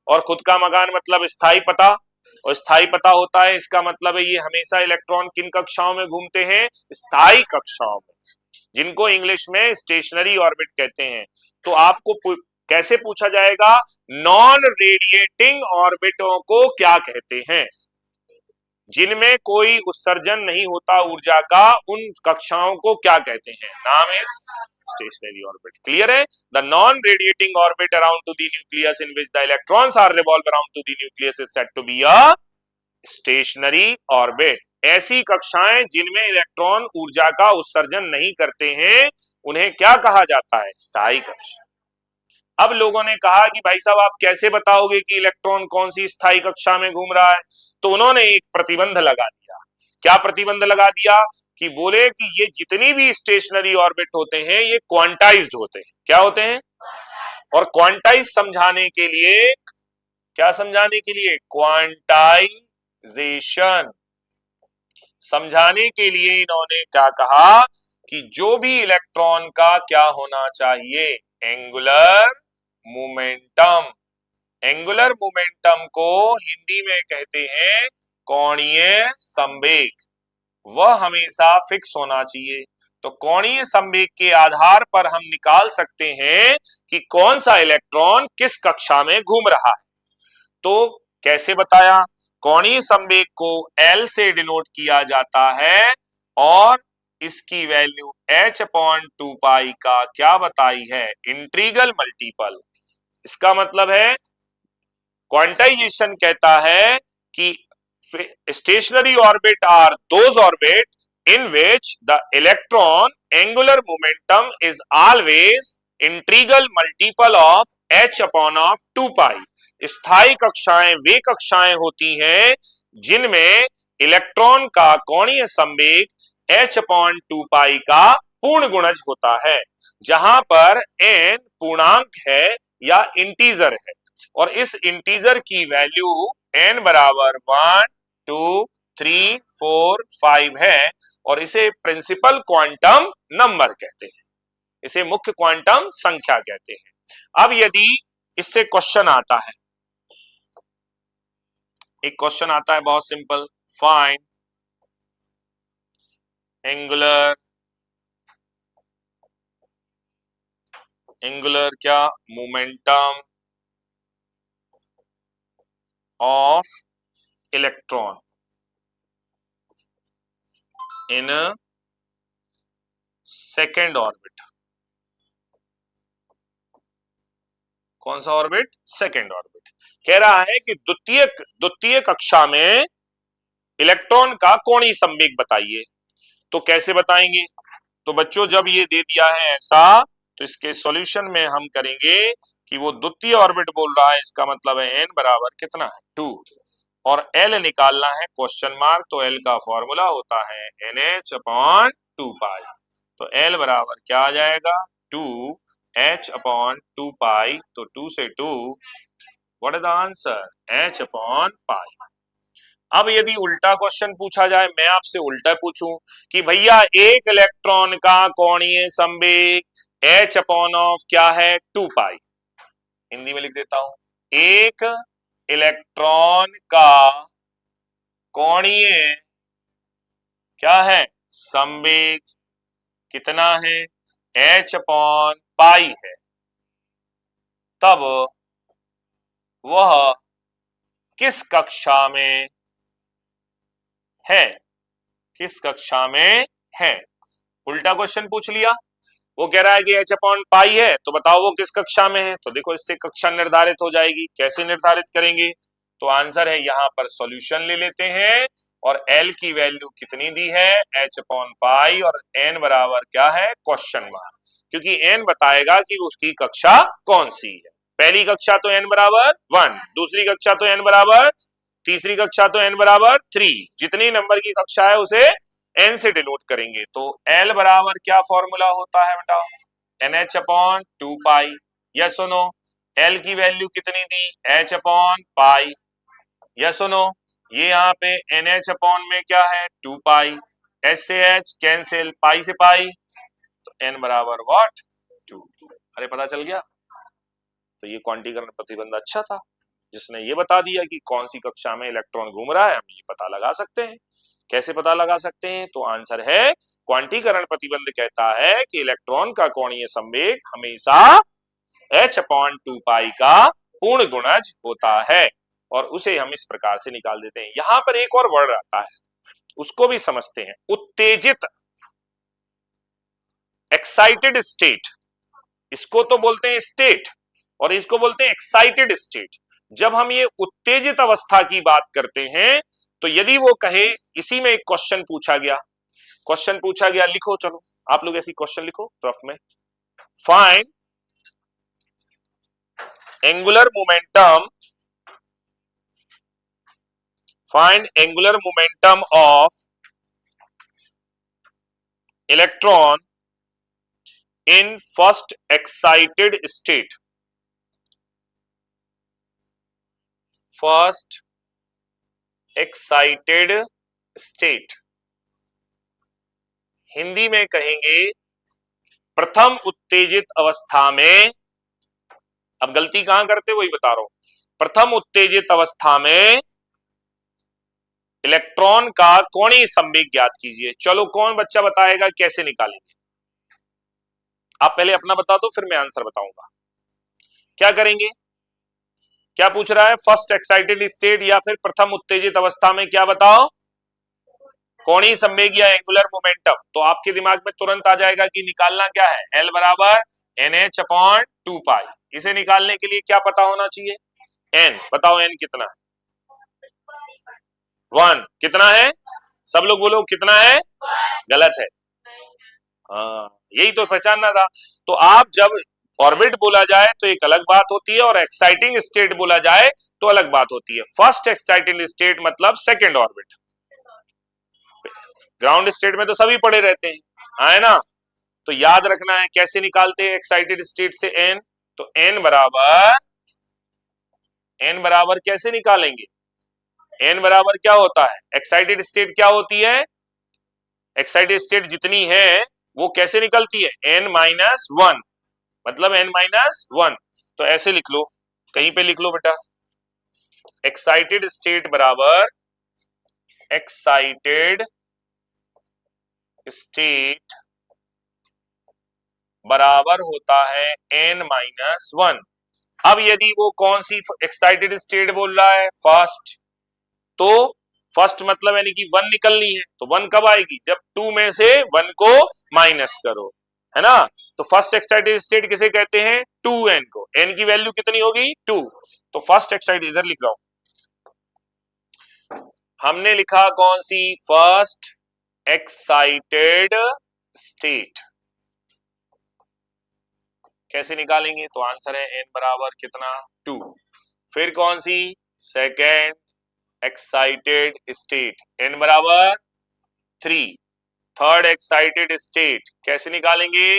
और खुद का मकान मतलब स्थायी पता, और स्थायी पता होता है, इसका मतलब है ये हमेशा इलेक्ट्रॉन किन कक्षाओं में घूमते हैं? स्थायी कक्षाओं में, जिनको इंग्लिश में स्टेशनरी ऑर्बिट कहते हैं। तो आपको कैसे पूछा जाएगा? नॉन रेडिएटिंग ऑर्बिटों को क्या कहते हैं? जिनमें कोई उत्सर्जन नहीं होता ऊर्जा का, उन कक्षाओं को क्या कहते हैं? नाम है स्टेशनरी ऑर्बिट। क्लियर है? The non radiating orbit around to the nucleus in which the electrons are revolve around to the nucleus is said to be a stationary orbit. ऐसी कक्षाएं जिनमें इलेक्ट्रॉन ऊर्जा का उत्सर्जन नहीं करते हैं, उन्हें क्या कहा जाता है? स्थायी कक्षा। अब लोगों ने कहा कि भाई साहब, आप कैसे बताओगे कि इलेक्ट्रॉन कौन सी स्थायी कक्षा में घूम रहा है? तो उन्होंने एक प्रतिबंध लगा दिया। क्या प्रतिबंध लगा दिया? कि बोले कि ये जितनी भी स्टेशनरी ऑर्बिट होते हैं ये क्वांटाइज्ड होते हैं। क्या होते हैं? और क्वांटाइज समझाने के लिए, क्या समझाने के लिए? क्वांटाइजेशन समझाने के लिए इन्होंने क्या कहा कि जो भी इलेक्ट्रॉन का क्या होना चाहिए? Angular momentum. एंगुलर मोमेंटम को हिंदी में कहते हैं कोणीय संवेग, वह हमेशा फिक्स होना चाहिए। तो कोणीय संवेग के आधार पर हम निकाल सकते हैं कि कौन सा इलेक्ट्रॉन किस कक्षा में घूम रहा है। तो कैसे बताया? कोणीय संवेग को L से डिनोट किया जाता है, और इसकी वैल्यू h/2π का क्या बताई है? Integral multiple. इसका मतलब है क्वांटाइजेशन कहता है कि stationary orbit are those orbit in which the electron angular momentum is always integral multiple of h/2π। स्थायी कक्षाएं वे कक्षाएं होती हैं जिनमें इलेक्ट्रॉन का कोणीय संवेग h/2π का पूर्ण गुणज होता है, जहां पर n पूर्णांक है या इंटीजर है, और इस इंटीजर की वैल्यू n बराबर 1, 2, 3, 4, 5 है, और इसे प्रिंसिपल क्वांटम नंबर कहते हैं, इसे मुख्य क्वांटम संख्या कहते हैं। अब यदि इससे क्वेश्चन आता है, एक क्वेश्चन आता है बहुत सिंपल, फाइंड एंगुलर क्या? Momentum of electron in second orbit. कौन सा ऑर्बिट? Second orbit. कह रहा है कि द्वितीय कक्षा में इलेक्ट्रॉन का कोणीय संवेग बताइए। तो कैसे बताएंगे? तो बच्चों जब ये दे दिया है ऐसा, तो इसके सॉल्यूशन में हम करेंगे कि वो द्वितीय ऑर्बिट बोल रहा है, इसका मतलब है n बराबर कितना है 2, और l निकालना है क्वेश्चन मार्क। तो l का फॉर्मूला होता है NH/2 पाई। तो l बराबर क्या आ जाएगा 2H/2 पाई। तो 2 से 2, व्हाट इज द आंसर? H/पाई। अब यदि उल्टा क्वेश्चन पूछा जाए, मैं आपसे उल्टा पूछूं कि भैया एक इलेक्ट्रॉन का कोणीय संवेग H/ क्या है 2 पाई। हिंदी में लिख देता हूं, एक इलेक्ट्रॉन का कोणीय क्या है संवेग कितना है? H/पाई है। तब वह किस कक्षा में है? किस कक्षा में है? उल्टा क्वेश्चन पूछ लिया। वो कह रहा है कि H/पाई है, तो बताओ वो किस कक्षा में है। तो देखो इससे कक्षा निर्धारित हो जाएगी। कैसे निर्धारित करेंगे? तो आंसर है यहां पर सॉल्यूशन ले लेते हैं, और L की वैल्यू कितनी दी है? H/पाई, और N बराबर क्या है? Question mark. क्योंकि N बताएगा कि उसकी कक्षा कौन सी है। पहली कक्षा तो N बराबर 1, दूसरी कक्षा तो N बराबर, तीसरी कक्षा तो N बराबर 3। जितनी नंबर की कक्षा है उसे N से डिनोट करेंगे। तो L बराबर क्या फॉर्मूला होता है बेटा? NH/2 पाई। या सुनो, L की वैल्यू कितनी दी? H/पाई। या सुनो, ये यहाँ पे NH/ में क्या है 2 पाई, H से H कैंसिल, पाई से पाई, तो N बराबर व्हाट 2। अरे पता चल गया। तो ये क्वांटीकरण प्रतिबंध अच्छा था, जिसने ये बता दिया कि कौन सी कक्षा में इलेक्ट्रॉन घूम रहा है। हम ये पता लगा सकते हैं। कैसे पता लगा सकते हैं? तो आंसर है क्वांटीकरण प्रतिबंध कहता है कि इलेक्ट्रॉन का कोणीय संवेग हमेशा H/2 पाई का पूर्ण गुणज होता है, और उसे हम इस प्रकार से निकाल देते हैं। यहां पर एक और वर्ड आता है, उसको भी समझते हैं। उत्तेजित, एक्साइटेड स्टेट। इसको तो बोलते हैं स्टेट, और इसको बोलते हैं एक्साइटेड स्टेट। जब हम ये उत्तेजित अवस्था की बात करते हैं, तो यदि वो कहे, इसी में एक क्वेश्चन पूछा गया, लिखो, चलो आप लोग ऐसी क्वेश्चन लिखो रफ में। Find angular momentum of electron in first excited state. First excited state, Hindi में कहेंगे प्रथम उत्तेजित अवस्था में। अब गलती कहां करते वही बता रहा हूं। प्रथम उत्तेजित अवस्था में इलेक्ट्रॉन का कोणीय संवेग ज्ञात कीजिए। चलो कौन बच्चा बताएगा कैसे निकालेंगे? आप पहले अपना बता दो, फिर मैं आंसर बताऊंगा। क्या करेंगे? क्या पूछ रहा है? फर्स्ट एक्साइटेड स्टेट या फिर प्रथम उत्तेजित अवस्था में क्या बताओ? कोणीय संवेग या एंगुलर मोमेंटम। तो आपके दिमाग में तुरंत आ जाएगा कि निकालना क्या है, L बराबर NH/2 पाई। इसे निकालने के लिए क्या पता होना चाहिए? N। बताओ N कितना है? 1। कितना है? सब लोग बोलो कितना है? गलत है। हाँ, यही तो पहचानना था। तो आप जब ऑर्बिट बोला जाए तो एक अलग बात होती है, और एक्साइटिंग स्टेट बोला जाए तो अलग बात होती है। फर्स्ट एक्साइटिंग स्टेट मतलब सेकेंड ऑर्बिट। ग्राउंड स्टेट में तो सभी पड़े रहते हैं, है ना? तो याद रखना है कैसे निकालते हैं एक्साइटेड स्टेट से N। तो N बराबर कैसे निकालेंगे? N बराबर क्या होता है? एक्साइटेड स्टेट क्या होती है? एक्साइटेड स्टेट जितनी है वो कैसे निकलती है? N-1, मतलब N-1। तो ऐसे लिख लो, कहीं पे लिख लो बेटा, एक्साइटेड स्टेट बराबर एक्साइटेड स्टेट बराबर होता है N-1। अब यदि वो कौन सी एक्साइटेड स्टेट बोल रहा है? फर्स्ट, तो फर्स्ट मतलब यानी कि 1 निकलनी है, तो 1 कब आएगी, जब 2 में से 1 को माइनस करो, है ना। तो फर्स्ट एक्साइटेड स्टेट किसे कहते हैं, 2n को, n की वैल्यू कितनी होगी 2, तो फर्स्ट एक्साइटेड, इधर लिख रहा हूं, हमने लिखा कौन सी, फर्स्ट एक्साइटेड स्टेट। कैसे निकालेंगे, तो आंसर है n बराबर कितना 2। फिर कौन सी, सेकेंड एक्साइटेड स्टेट, n बराबर 3। थर्ड एक्साइटेड स्टेट कैसे निकालेंगे,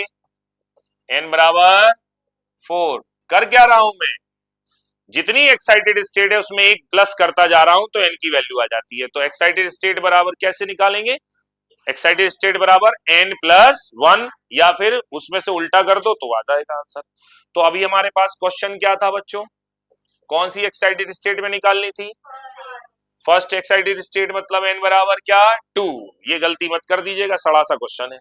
n बराबर 4। कर क्या रहा हूं मैं, जितनी एक्साइटेड स्टेट है उसमें एक प्लस करता जा रहा हूं तो n की वैल्यू आ जाती है। तो एक्साइटेड स्टेट बराबर कैसे निकालेंगे, एक्साइटेड स्टेट बराबर n प्लस 1, या फिर उसमें से उल्टा कर दो तो आ जाएगा आंसर। तो अभी हमारे पास क्वेश्चन क्या था बच्चों, कौन सी एक्साइटेड स्टेट में निकालनी थी, फर्स्ट एक्साइटेड स्टेट मतलब n बराबर क्या 2, ये गलती मत कर दीजिएगा, सड़ा सा क्वेश्चन है।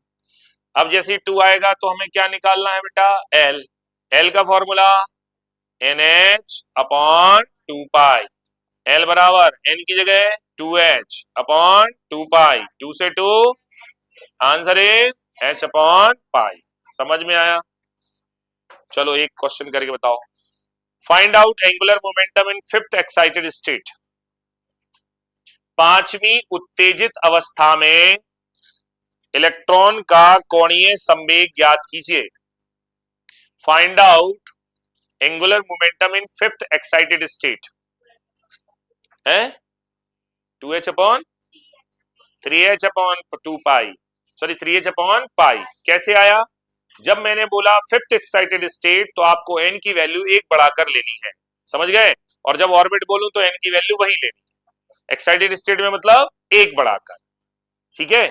अब जैसे 2 आएगा तो हमें क्या निकालना है बेटा, l का फॉर्मूला NH अपॉन 2 पाई, L बराबर n की जगह 2H अपॉन 2 पाई, 2 से 2, answer is H upon pi. समझ में आया, चलो एक क्वेश्चन करके बताओ, find out angular momentum in fifth excited state. पांचवी उत्तेजित अवस्था में इलेक्ट्रॉन का कोणीय संवेग ज्ञात कीजिए। Find out angular momentum in fifth excited state है 2h अपॉन 3h अपॉन 2 पाई, सॉरी 3h अपॉन पाई। कैसे आया, जब मैंने बोला फिफ्थ एक्साइटेड स्टेट तो आपको n की वैल्यू एक बढ़ाकर लेनी है, समझ गए, और जब ऑर्बिट बोलूं तो n की वैल्यू वही लेनी है, एक्साइटेड स्टेट में मतलब एक बढ़ाकर, ठीक है।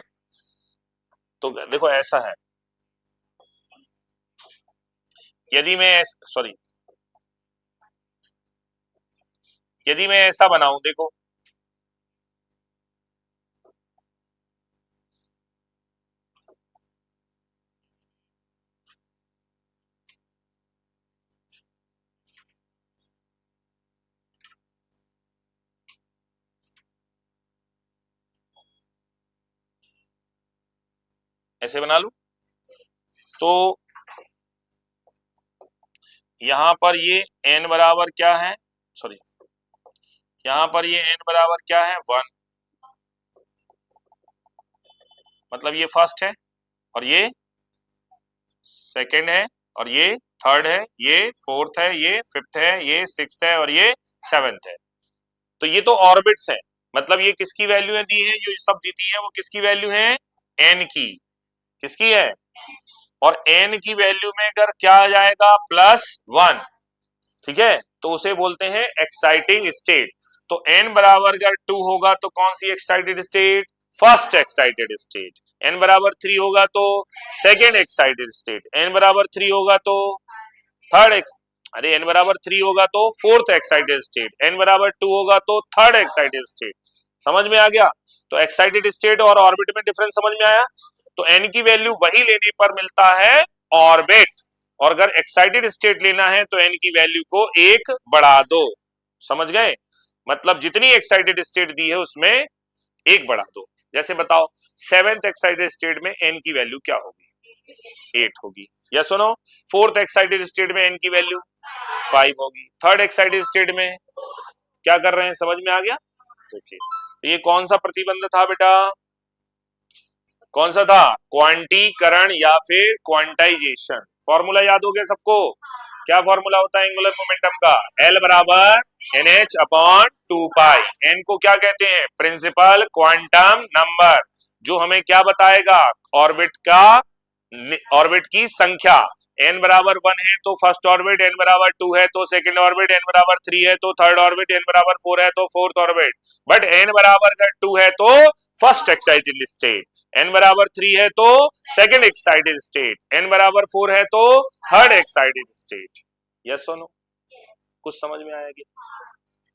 तो देखो ऐसा है, यदि मैं सॉरी यदि मैं ऐसा बनाऊं, देखो ऐसे बना लूं, तो यहां पर ये n बराबर क्या है, सॉरी यहां पर ये n बराबर क्या है 1, मतलब ये फर्स्ट है और ये सेकंड है और ये थर्ड है, ये फोर्थ है, ये फिफ्थ है, ये सिक्स्थ है और ये सेवेंथ है। तो ये तो ऑर्बिट्स है, मतलब ये किसकी वैल्यू दी है, जो सब दी है वो किसकी वैल्यू है, n की, किसकी है, और n की वैल्यू में अगर क्या आ जाएगा +1, ठीक है, तो उसे बोलते हैं एक्साइटिंग स्टेट। तो n बराबर अगर 2 होगा तो कौन सी excited state, first excited state, n बराबर 3 होगा तो सेकेंड एक्साइटेड स्टेट, n बराबर 3 होगा तो थर्ड अरे n बराबर 3 होगा तो फोर्थ एक्साइटेड स्टेट, n बराबर 2 होगा तो थर्ड एक्साइटेड स्टेट। समझ में आ गया, तो एक्साइटेड स्टेट और ऑर्बिट में डिफरेंस समझ में आया। तो n की वैल्यू वही लेने पर मिलता है ऑर्बिट, और अगर एक्साइटेड स्टेट लेना है तो n की वैल्यू को एक बढ़ा दो, समझ गए, मतलब जितनी एक्साइटेड स्टेट दी है उसमें एक बढ़ा दो। जैसे बताओ सेवेंथ एक्साइटेड स्टेट में n की वैल्यू क्या होगी, 8 होगी, या सुनो फोर्थ एक्साइटेड स्टेट में n की वैल्यू 5 होगी, थर्ड एक्साइटेड स्टेट में क्या कर रहे हैं, समझ में आ गया। देखिए तो ये कौन सा प्रतिबंध था बेटा, कौन सा था, क्वांटीकरण या फिर क्वांटाइजेशन। फॉर्मूला याद हो गया सबको, क्या फॉर्मूला होता है एंगुलर मोमेंटम का, L बराबर NH अपॉन 2 पाई, n को क्या कहते हैं, प्रिंसिपल क्वांटम नंबर, जो हमें क्या बताएगा, ऑर्बिट का, ऑर्बिट की संख्या। n बराबर 1 है तो फर्स्ट ऑर्बिट, n बराबर 2 है तो सेकंड ऑर्बिट, n बराबर 3 है तो थर्ड ऑर्बिट, n बराबर 4 है तो फोर्थ ऑर्बिट, बट n बराबर अगर 2 है तो फर्स्ट एक्साइटेड स्टेट, n बराबर 3 है तो सेकंड एक्साइटेड स्टेट, n बराबर 4 है तो थर्ड एक्साइटेड स्टेट। यस और नो, कुछ समझ में आया कि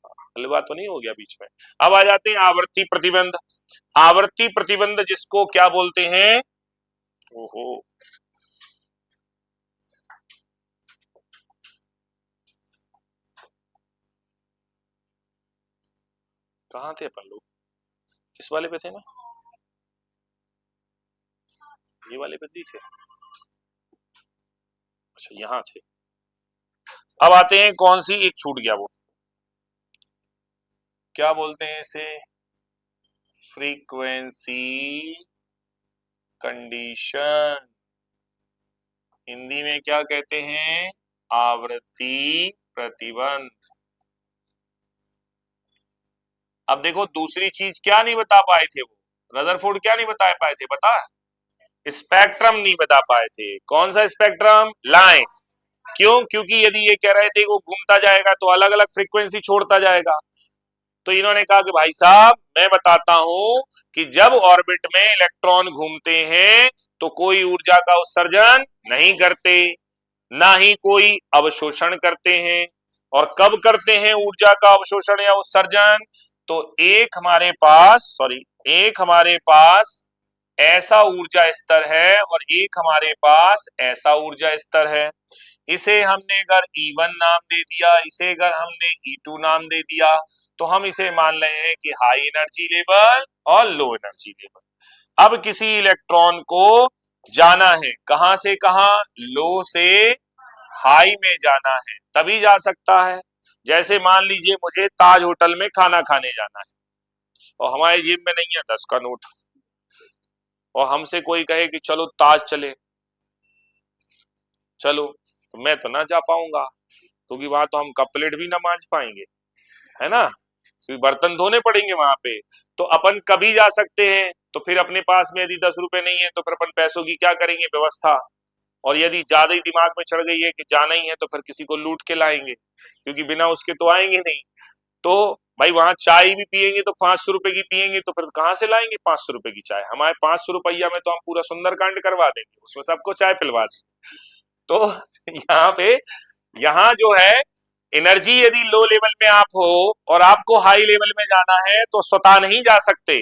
हलवा तो नहीं हो गया बीच में। अब आ जाते हैं आवर्ती प्रतिबंध। आवर्ती प्रतिबंध जिसको क्या बोलते हैं, ओहो कहाँ थे अपन लोग? किस वाले पे थे ना? ये वाले पे थे। अच्छा यहाँ थे। अब आते हैं कौन सी एक छूट गया, वो क्या बोलते हैं इसे? Frequency condition. हिंदी में क्या कहते हैं? आवृत्ति प्रतिबंध। अब देखो दूसरी चीज क्या नहीं बता पाए थे वो, रदरफोर्ड क्या नहीं बता पाए थे, बता? स्पेक्ट्रम नहीं बता पाए थे। कौन सा स्पेक्ट्रम? लाइन। क्यों? क्योंकि यदि ये कह रहे थे वो घूमता जाएगा तो अलग अलग फ्रीक्वेंसी छोड़ता जाएगा। तो इन्होंने कहा कि भाई साहब मैं बताता हूं कि जब ऑर्बिट में इलेक्ट्रॉन घूमते हैं तो कोई ऊर्जा का उत्सर्जन नहीं करते, ना ही कोई अवशोषण करते हैं। और कब करते हैं ऊर्जा का अवशोषण या उत्सर्जन? तो एक हमारे पास ऐसा ऊर्जा स्तर है और एक हमारे पास ऐसा ऊर्जा स्तर है। इसे हमने अगर E1 नाम दे दिया, इसे अगर हमने E2 नाम दे दिया, तो हम इसे मान रहे हैं कि हाई एनर्जी लेवल और लो एनर्जी लेवल। अब किसी इलेक्ट्रॉन को जाना है कहां से कहां? लो से हाई में जाना है, तभी जा सकता है। जैसे मान लीजिए मुझे ताज होटल में खाना खाने जाना है और हमारे जेब में नहीं है 10 का नोट, और हमसे कोई कहे कि चलो ताज चले, चलो, तो मैं तो ना जा पाऊंगा, क्योंकि वहां तो हम कप प्लेट भी ना मांज पाएंगे, है ना? क्योंकि बर्तन धोने पड़ेंगे वहां पे। तो अपन कभी जा सकते हैं, तो फिर अपने पास में यदि 10 रुपए नहीं है तो फिर अपन पैसों की क्या करेंगे व्यवस्था? और यदि ज्यादा ही दिमाग में चढ़ गई है कि जाना ही है तो फिर किसी को लूट के लाएंगे, क्योंकि बिना उसके तो आएंगे नहीं। तो भाई वहां चाय भी पियेंगे तो 500 रुपए की पियेंगे, तो फिर कहाँ से लाएंगे 500 रुपए की चाय? हमारे 500 रुपया में तो हम पूरा सुंदरकांड करवा देंगे, उसमें सबको चाय पिलवा देंगे। तो यहाँ पे, यहाँ जो है एनर्जी, यदि लो लेवल में आप हो और आपको हाई लेवल में जाना है तो स्वतः नहीं जा सकते।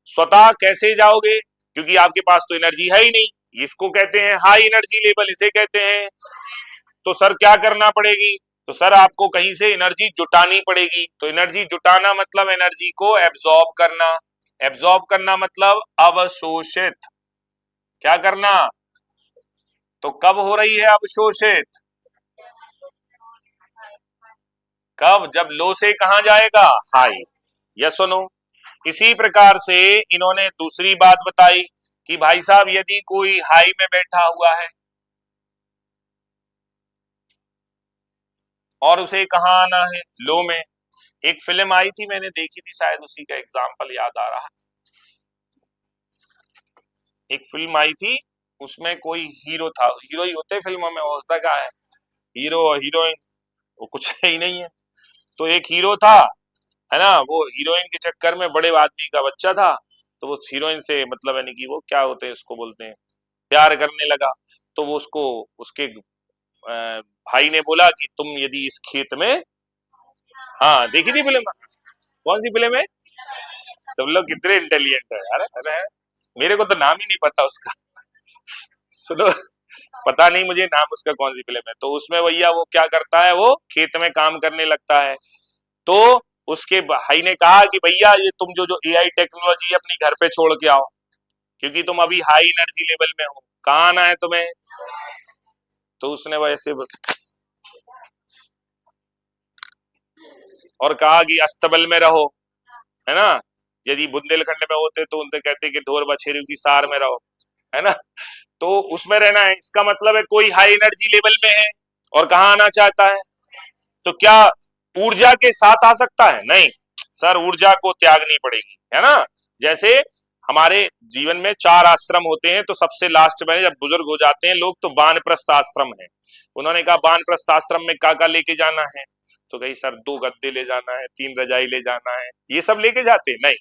स्वतः कैसे जाओगे? क्योंकि आपके पास तो एनर्जी है ही नहीं। इसको कहते हैं हाई एनर्जी लेवल, इसे कहते हैं। तो सर क्या करना पड़ेगी? तो सर आपको कहीं से एनर्जी जुटानी पड़ेगी। तो एनर्जी जुटाना मतलब एनर्जी को एब्जॉर्ब करना। एब्जॉर्ब करना मतलब अवशोषित। क्या करना? तो कब हो रही है अवशोषित? कब? जब लो से कहां जाएगा? हाई। यस सुनो। इसी प्रकार से इन्होंने दूसरी बात बताई कि भाई साहब यदि कोई हाई में बैठा हुआ है और उसे कहां आना है? लो में। एक फिल्म आई थी, मैंने देखी थी, शायद उसी का एग्जाम्पल याद आ रहा। एक फिल्म आई थी, उसमें कोई हीरो था, हीरो ही होते फिल्मों में, होता क्या है? हीरो और हीरोइन, वो कुछ है ही नहीं है। तो एक हीरो था, है ना, वो हीरोइन के चक्कर में बड़े आदमी का बच्चा था, तो वो हीरोइन से मतलब यानी कि वो क्या होते हैं उसको बोलते हैं, प्यार करने लगा। तो वो उसको, उसके भाई ने बोला कि तुम यदि इस खेत में, हाँ देखी थी फिल्म? कौन सी फिल्म है? तुम लोग कितने इंटेलिजेंट है यार। अरे मेरे को तो नाम ही नहीं पता उसका। सुनो, पता नहीं मुझे नाम उसका कौन सी फिल्म है। तो उसमें भैया वो क्या करता है, वो खेत में काम करने लगता है। तो उसके भाई ने कहा कि भैया ये तुम जो जो एआई टेक्नोलॉजी अपनी घर पे छोड़ के आओ, क्योंकि तुम अभी हाई एनर्जी लेवल में हो, कहाँ आना है तुम्हें? तो उसने वैसे और कहा कि अस्तबल में रहो, है ना। यदि बुंदेलखंड में होते तो उनसे कहते कि ढोर बछेरू की सार में रहो, है ना। तो उसमें रहना है, इसका मतलब है कोई हाई एनर्जी लेवल में है और कहाँ आना चाहता है, तो क्या ऊर्जा के साथ आ सकता है? नहीं सर, ऊर्जा को त्यागनी पड़ेगी, है ना। जैसे हमारे जीवन में 4 आश्रम होते हैं, तो सबसे लास्ट में जब बुजुर्ग हो जाते हैं लोग तो वानप्रस्थ आश्रम है। उन्होंने कहा वानप्रस्थ आश्रम में क्या लेके जाना है? तो कही सर 2 गद्दे ले जाना है, 3 रजाई ले जाना है, ये सब लेके जाते नहीं।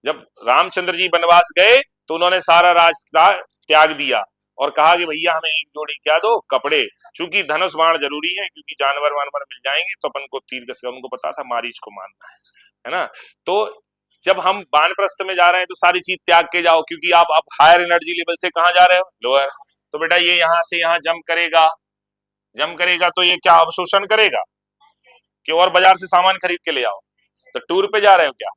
जब रामचंद्र जी वनवास गए तो उन्होंने सारा रास्ता त्याग दिया और कहा कि भैया हमें एक जोड़ी क्या दो, कपड़े। चूंकि धनुष बाण जरूरी है, क्योंकि जानवर वानवर मिल जाएंगे तो अपन को तीर कस, उनको पता था मारीच को मारना है ना। तो जब हम वानप्रस्थ में जा रहे हैं तो सारी चीज त्याग के जाओ, क्योंकि आप अब हायर एनर्जी लेवल से कहाँ जा रहे हो? लोअर। तो बेटा ये यहाँ से यहाँ जंप करेगा, जंप करेगा तो ये क्या अवशोषण करेगा कि और बाजार से सामान खरीद के ले आओ? तो टूर पे जा रहे हो क्या?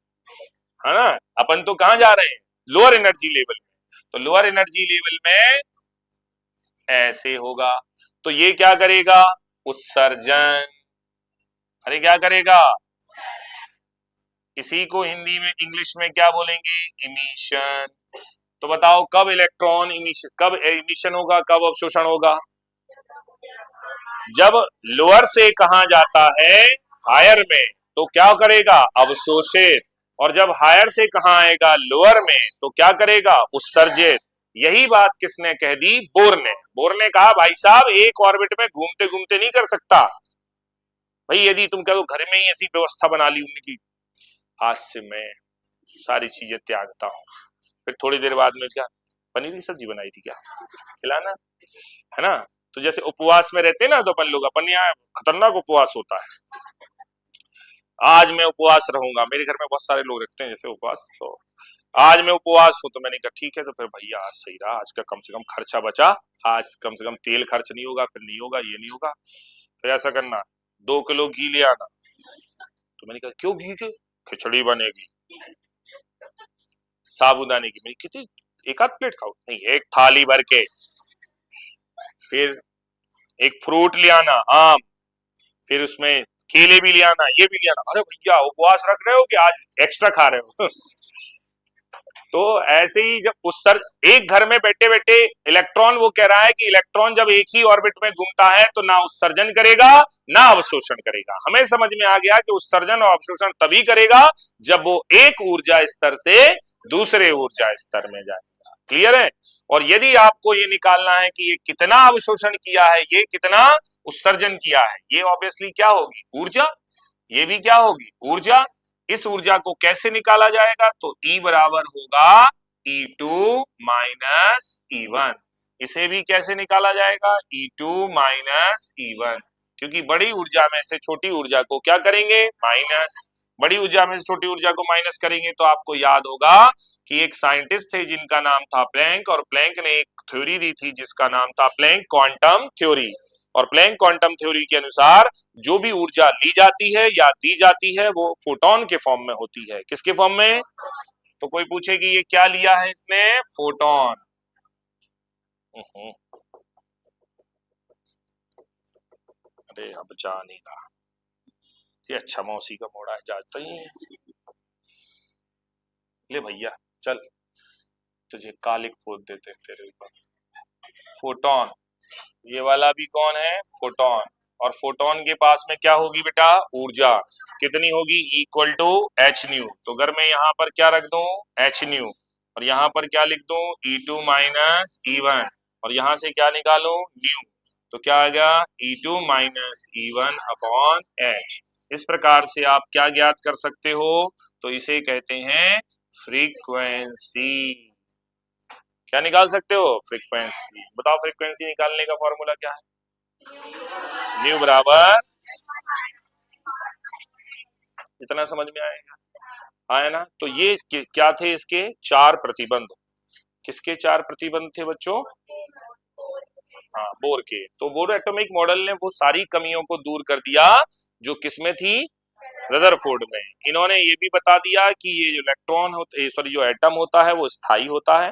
है ना। अपन तो कहां जा रहे हैं, लोअर एनर्जी लेवल में, तो लोअर एनर्जी लेवल में ऐसे होगा। तो ये क्या करेगा, उत्सर्जन। अरे क्या करेगा, इसी को हिंदी में इंग्लिश में क्या बोलेंगे, इमिशन। तो बताओ कब इलेक्ट्रॉन इमिशन, कब इमिशन होगा, कब अवशोषण होगा, जब लोअर से कहा जाता है हायर में, तो क्या करेगा, अवशोषित। और जब हायर से कहा आएगा लोअर में, तो क्या करेगा, उत्सर्जित। यही बात किसने कह दी, बोर ने। बोर ने कहा भाई साहब एक ऑर्बिट में घूमते घूमते नहीं कर सकता भाई, यदि तुम कहो घर में ही ऐसी व्यवस्था बना ली उनकी, आज से मैं सारी चीजें त्यागता हूँ। फिर थोड़ी देर बाद में क्या, पनीर की सब्जी बनाई थी क्या, खिलाना, है ना। तो जैसे उपवास में रहते हैं ना, तो अपन लोग, अपन यहाँ खतरनाक उपवास होता है, आज मैं उपवास रहूंगा, मेरे घर में बहुत सारे लोग रखते हैं जैसे उपवास, तो आज मैं उपवास हूं, तो मैंने कहा ठीक है, तो फिर भैया आज सही रहा, आज का कम से कम खर्चा बचा, आज कम से कम तेल खर्च नहीं होगा, फिर नहीं होगा, ये नहीं होगा। फिर ऐसा करना, 2 किलो घी ले आना। तो मैंने कहा क्यों घी के, खिचड़ी बनेगी साबूदाने की। मैंने कितनी, एक आध प्लेट खाओ, नहीं एक थाली भर के। फिर एक फ्रूट ले आना, आम। फिर उसमें केले भी ले आना, ये भी ले आना। अरे भैया उपवास रख रहे हो कि आज एक्स्ट्रा खा रहे हो तो ऐसे ही जब उत्सर्ज, एक घर में बैठे बैठे इलेक्ट्रॉन, वो कह रहा है कि इलेक्ट्रॉन जब एक ही ऑर्बिट में घूमता है तो ना उत्सर्जन करेगा ना अवशोषण करेगा। हमें समझ में आ गया कि उत्सर्जन और अवशोषण तभी करेगा जब वो एक ऊर्जा स्तर से दूसरे ऊर्जा स्तर में जाएगा। क्लियर है। और यदि आपको ये निकालना है कि ये कितना अवशोषण किया है, ये कितना उत्सर्जन किया है, ये ऑब्वियसली क्या होगी, ऊर्जा। ये भी क्या होगी, ऊर्जा। इस ऊर्जा को कैसे निकाला जाएगा, तो E बराबर होगा E2 माइनस E1। इसे भी कैसे निकाला जाएगा, E2 माइनस E1, क्योंकि बड़ी ऊर्जा में से छोटी ऊर्जा को क्या करेंगे, माइनस। बड़ी ऊर्जा में से छोटी ऊर्जा को माइनस करेंगे, तो आपको याद होगा कि एक साइंटिस्ट थे जिनका नाम था प्लैंक, और प्लैंक ने एक थ्योरी दी थी जिसका नाम था प्लैंक क्वांटम थ्योरी। और प्लैंक क्वांटम थ्योरी के अनुसार जो भी ऊर्जा ली जाती है या दी जाती है वो फोटोन के फॉर्म में होती है। किसके फॉर्म में, तो कोई पूछे कि ये क्या लिया है इसने, फोटोन। अरे अब जा नहीं रहा, ये अच्छा मौसी का मोड़ा है, जाता ही है। ले भैया चल, तुझे कालिक पोत देते हैं तेरे ऊपर। फोटोन, ये वाला भी कौन है, फोटोन। और फोटोन के पास में क्या होगी बेटा, ऊर्जा। कितनी होगी, इक्वल टू एच न्यू। तो अगर मैं यहाँ पर क्या रख दूं, एच न्यू, और यहाँ पर क्या लिख दूं, E2 माइनस E1, और यहाँ से क्या निकालूं, न्यू। तो क्या आ गया, E2 minus E1 upon H. इस प्रकार से आप क्या ज्ञात कर सकते हो, तो इसे कहते हैं फ्रीक्वेंसी। क्या निकाल सकते हो, फ्रीक्वेंसी। बताओ फ्रीक्वेंसी निकालने का फॉर्मूला क्या है, न्यू बराबर, इतना समझ में आएगा, आया ना। तो ये क्या थे, इसके 4 प्रतिबंध। किसके 4 प्रतिबंध थे बच्चों, हाँ बोर के। तो बोर एटॉमिक मॉडल ने वो सारी कमियों को दूर कर दिया जो किसमें थी, रदरफोर्ड में। इन्होंने ये भी बता दिया कि ये जो इलेक्ट्रॉन होता, सॉरी जो एटम होता है वो स्थायी होता है,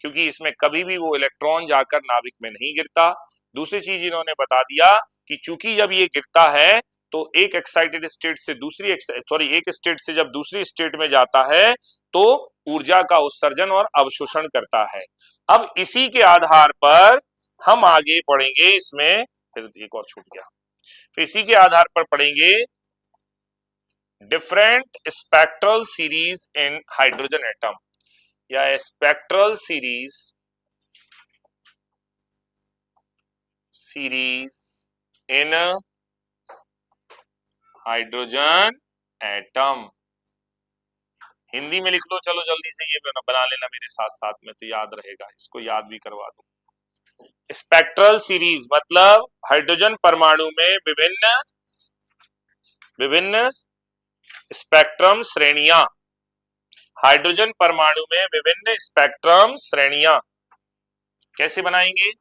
क्योंकि इसमें कभी भी वो इलेक्ट्रॉन जाकर नाभिक में नहीं गिरता। दूसरी चीज इन्होंने बता दिया कि चूंकि जब ये गिरता है तो एक एक्साइटेड स्टेट से दूसरी, सॉरी एक स्टेट से जब दूसरी स्टेट में जाता है तो ऊर्जा का उत्सर्जन और अवशोषण करता है। अब इसी के आधार पर हम आगे पढ़ेंगे इसमें, फिर एक और छूट गया, फिर इसी के आधार पर पढ़ेंगे different spectral series in hydrogen atom, या spectral series in hydrogen atom. Hindi में लिख लो, चलो जल्दी से ये बना लेना मेरे साथ साथ में, तो याद रहेगा, इसको याद भी करवा दूं। स्पेक्ट्रल सीरीज मतलब हाइड्रोजन परमाणु में विभिन्न विभिन्न स्पेक्ट्रम श्रेणियां, हाइड्रोजन परमाणु में विभिन्न स्पेक्ट्रम श्रेणियां कैसे बनाएंगे,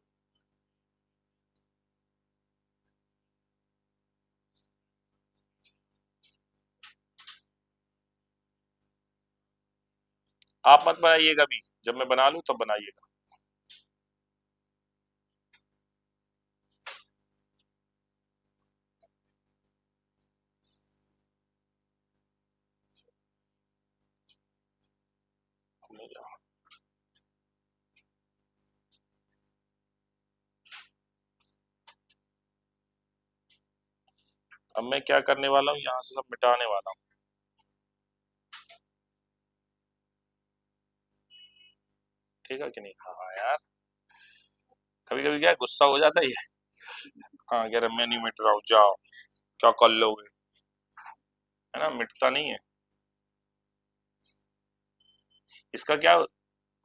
आप मत बनाइएगा अभी, जब मैं बना लूं तब बनाइएगा। अब मैं क्या करने वाला हूँ, यहाँ से सब मिटाने वाला हूँ। ठीक है कि नहीं? हाँ यार, कभी कभी क्या है, गुस्सा हो जाता है ये। हाँ कह रहे मैं नहीं मिट रहा हूँ, जाओ क्या कर लोगे, है ना, मिटता नहीं है। इसका क्या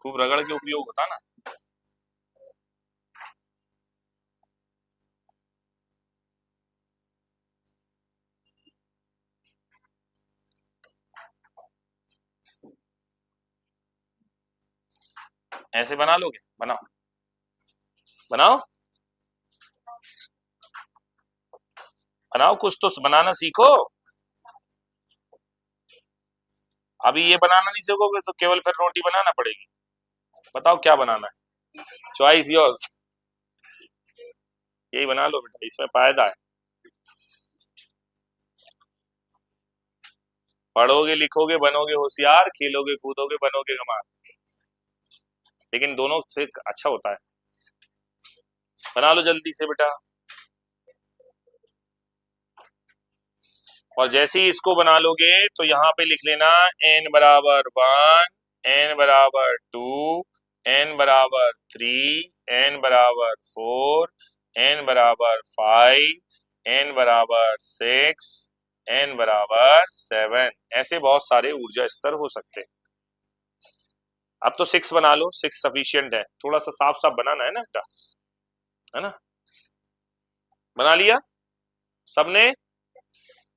खूब रगड़ के उपयोग होता ना। ऐसे बना लोगे, बनाओ बनाओ बनाओ, कुछ तो बनाना सीखो। अभी ये बनाना नहीं सीखोगे तो केवल फिर रोटी बनाना पड़ेगी। बताओ क्या बनाना है, चॉइस योर्स। यही बना लो बेटा, इसमें फायदा है। पढ़ोगे लिखोगे बनोगे होशियार, खेलोगे कूदोगे बनोगे गंवार। लेकिन दोनों से अच्छा होता है। बना लो जल्दी से बेटा। और जैसे ही इसको बना लोगे तो यहाँ पे लिख लेना n बराबर 1, n बराबर 2, n बराबर 3, n बराबर 4, n बराबर 5, n बराबर 6, n बराबर 7। ऐसे बहुत सारे ऊर्जा स्तर हो सकते हैं। अब तो 6 बना लो, 6 सफिशियंट है। थोड़ा सा साफ साफ बनाना है ना बेटा, है ना। बना लिया सबने?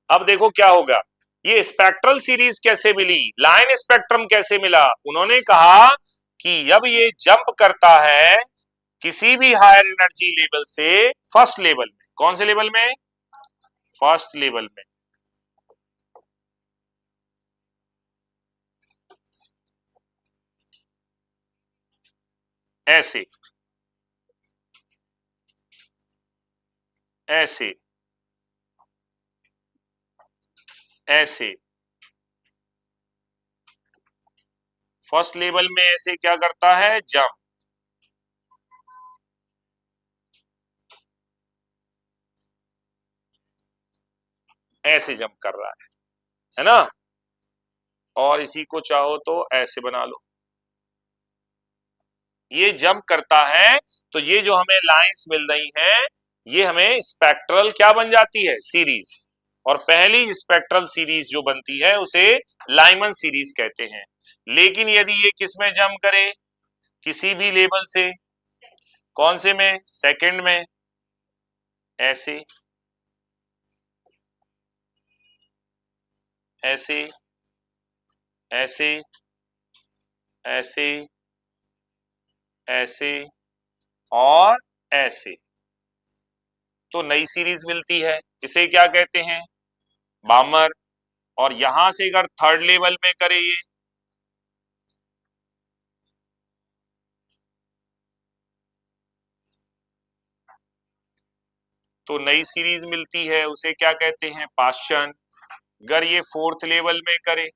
अब देखो क्या होगा, ये स्पेक्ट्रल सीरीज कैसे मिली, लाइन स्पेक्ट्रम कैसे मिला। उन्होंने कहा कि जब ये जंप करता है किसी भी हायर एनर्जी लेवल से फर्स्ट लेवल में, कौन से लेवल में, फर्स्ट लेवल में, ऐसे ऐसे ऐसे फर्स्ट लेवल में ऐसे क्या करता है, जंप। ऐसे जंप कर रहा है ना। और इसी को चाहो तो ऐसे बना लो, ये जंप करता है तो ये जो हमें लाइंस मिल रही हैं ये हमें स्पेक्ट्रल क्या बन जाती है, सीरीज। और पहली स्पेक्ट्रल सीरीज जो बनती है उसे लाइमन सीरीज कहते हैं। लेकिन यदि ये किस में जंप करे, किसी भी लेवल से, कौन से में, सेकंड में, ऐसे ऐसे ऐसे ऐसे ऐसे और ऐसे, तो नई सीरीज मिलती है। इसे क्या कहते हैं, बामर। और यहां से अगर थर्ड लेवल में करे ये, तो नई सीरीज मिलती है, उसे क्या कहते हैं, पाश्चन। अगर ये फोर्थ लेवल में करे,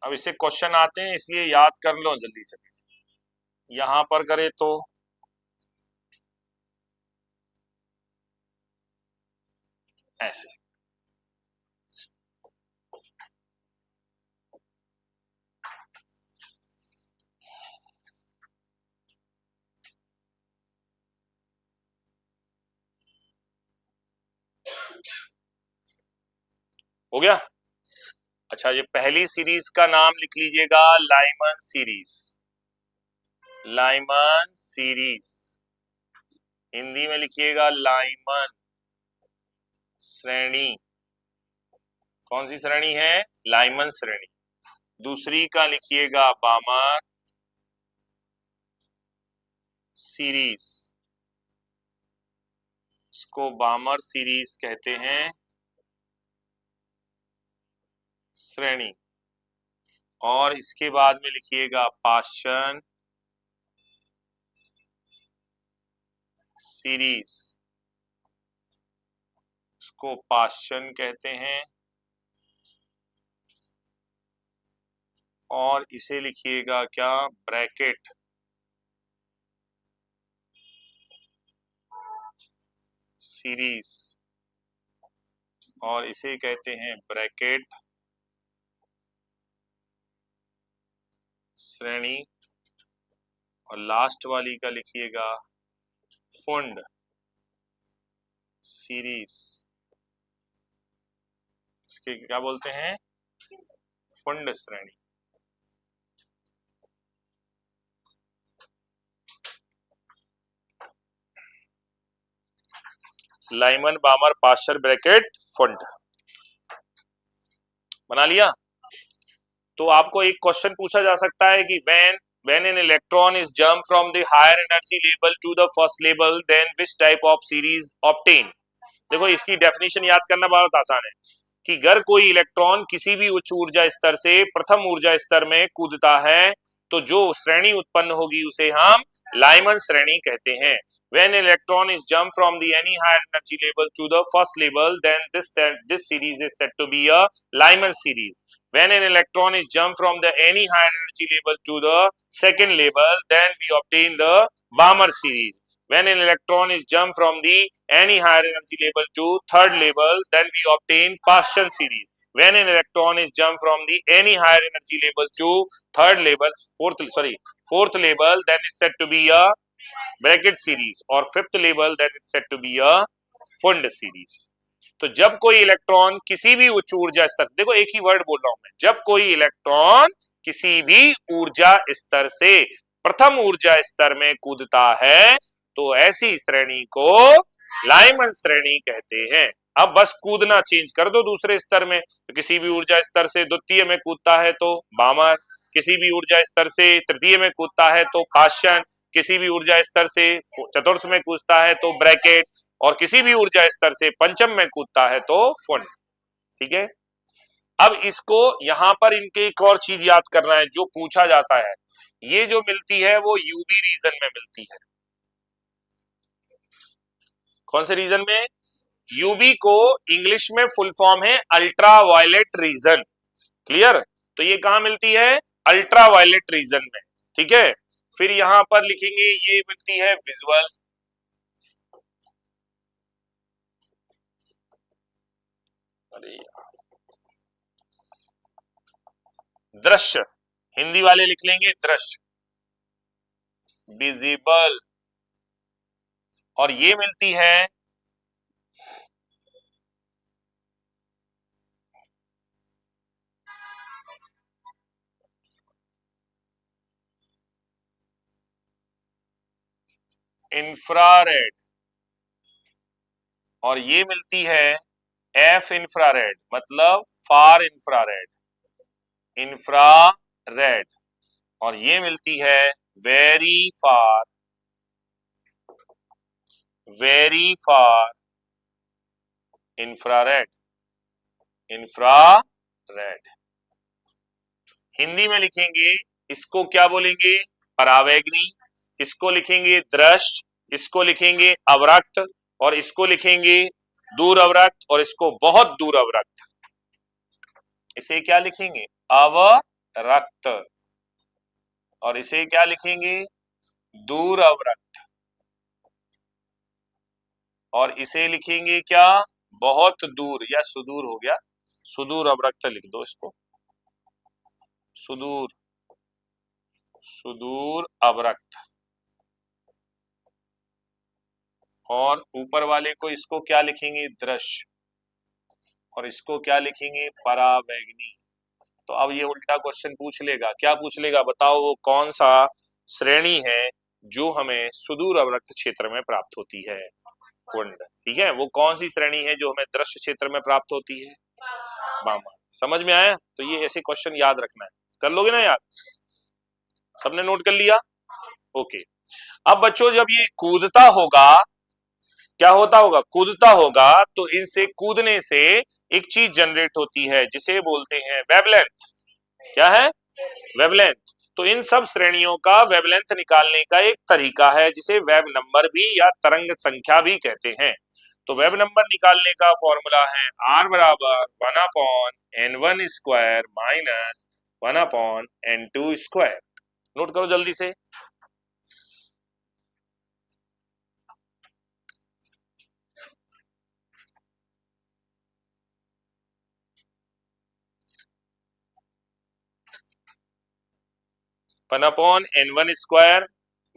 अब इसे क्वेश्चन आते हैं इसलिए याद कर लो जल्दी से। यहां पर करे तो ऐसे, हो गया। अच्छा ये पहली सीरीज का नाम लिख लीजिएगा, Lyman series. Lyman series Hindi में लिखिएगा लाइमन श्रेणी। कौन सी श्रेणी है? लाइमन श्रेणी। दूसरी का लिखिएगा बामर सीरीज, इसको बामर सीरीज कहते हैं श्रेणी। और इसके बाद में लिखिएगा पाश्चन सीरीज, इसको पाश्चन कहते हैं। और इसे लिखिएगा क्या? ब्रैकेट सीरीज, और इसे कहते हैं ब्रैकेट श्रेणी। और लास्ट वाली का लिखिएगा फुंड सीरीज, इसके क्या बोलते हैं? फुंड श्रेणी। लाइमन, बामर, पाश्चर, ब्रैकेट, फुंड बना लिया। तो आपको एक क्वेश्चन पूछा जा सकता है कि when an electron is jumped from the higher energy level to the first level then which type of series obtain। देखो इसकी डेफिनेशन याद करना बहुत आसान है कि अगर कोई इलेक्ट्रॉन किसी भी उच्च ऊर्जा स्तर से प्रथम ऊर्जा स्तर में कूदता है तो जो श्रेणी उत्पन्न होगी उसे हम लाइमन श्रेणी कहते हैं। When an electron is jumped from the any higher energy level to the first level then this series is said to be a Lyman series। When an electron is jumped from the any higher energy level to the second level then we obtain the Balmer series। When an electron is jumped from the any higher energy level to third level then we obtain Paschen series। When an electron is jumped from the any higher energy level to third level fourth level then is said to be a bracket series, और fifth level that is said to be a Pfund series. तो जब कोई electron किसी भी उच्च ऊर्जा स्तर, देखो एक ही वर्ड बोल रहा हूं मैं, जब कोई इलेक्ट्रॉन किसी भी ऊर्जा स्तर से प्रथम ऊर्जा स्तर में कूदता है तो ऐसी श्रेणी को लाइमन श्रेणी कहते हैं। अब बस कूदना चेंज कर दो दूसरे स्तर में, तो किसी भी ऊर्जा स्तर से द्वितीय में कूदता है तो बामर, किसी भी ऊर्जा स्तर से तृतीय में कूदता है तो पाश्चन, किसी भी ऊर्जा स्तर से चतुर्थ में कूदता है तो ब्रैकेट, और किसी भी ऊर्जा स्तर से पंचम में कूदता है तो फुंड। ठीक है। अब इसको यहां पर इनके एक और चीज याद करना है जो पूछा जाता है, ये जो मिलती है वो यूवी रीजन में मिलती है। कौन से रीजन में? यूवी को इंग्लिश में फुल फॉर्म है अल्ट्रा वायलेट रीजन। क्लियर? तो ये कहां मिलती है? अल्ट्रा वायलेट रीजन में। ठीक है। फिर यहां पर लिखेंगे ये मिलती है विजुअल, अरे दृश्य, हिंदी वाले लिख लेंगे दृश्य, विजिबल, और ये मिलती है इंफ्रारेड, और ये मिलती है एफ इंफ्रारेड, मतलब फार इंफ्रारेड, इंफ्रारेड, और ये मिलती है very far infrared, infrared. Hindi में लिखेंगे इसको क्या बोलेंगे? परावैगनी, इसको लिखेंगे दृश्य, इसको लिखेंगे अवरक्त, और इसको लिखेंगे दूर अवरक्त, और इसको बहुत दूर अवरक्त। इसे क्या लिखेंगे? अवरक्त, और इसे क्या लिखेंगे? दूर अवरक्त, और इसे लिखेंगे क्या? बहुत दूर या सुदूर हो गया, सुदूर अवरक्त लिख दो इसको, सुदूर अवरक्त। और ऊपर वाले को इसको क्या लिखेंगे? दृश्य, और इसको क्या लिखेंगे? परावैगनी। तो अब ये उल्टा क्वेश्चन पूछ लेगा, क्या पूछ लेगा? बताओ वो कौन सा श्रेणी है जो हमें सुदूर अवरक्त क्षेत्र में प्राप्त होती है? कुंड। ठीक है, वो कौन सी श्रेणी है जो हमें दृश्य क्षेत्र में प्राप्त होती है? बामर। समझ में आया? तो ये ऐसे क्वेश्चन याद रखना है, कर लोगे ना याद? सबने नोट कर लिया? ओके। अब बच्चों जब ये कूदता होगा, क्या होता होगा? कूदता होगा, तो इनसे कूदने से एक चीज जनरेट होती है जिसे बोलते हैं वेवलेंथ। क्या है? वेवलेंथ। तो इन सब श्रेणियों का वेवलेंथ निकालने का एक तरीका है जिसे वेव नंबर भी या तरंग संख्या भी कहते हैं। तो वेव नंबर निकालने का फॉर्मूला है R बराबर 1/n1 square minus 1/n2 square. Note करो जल्दी से। One upon n1 square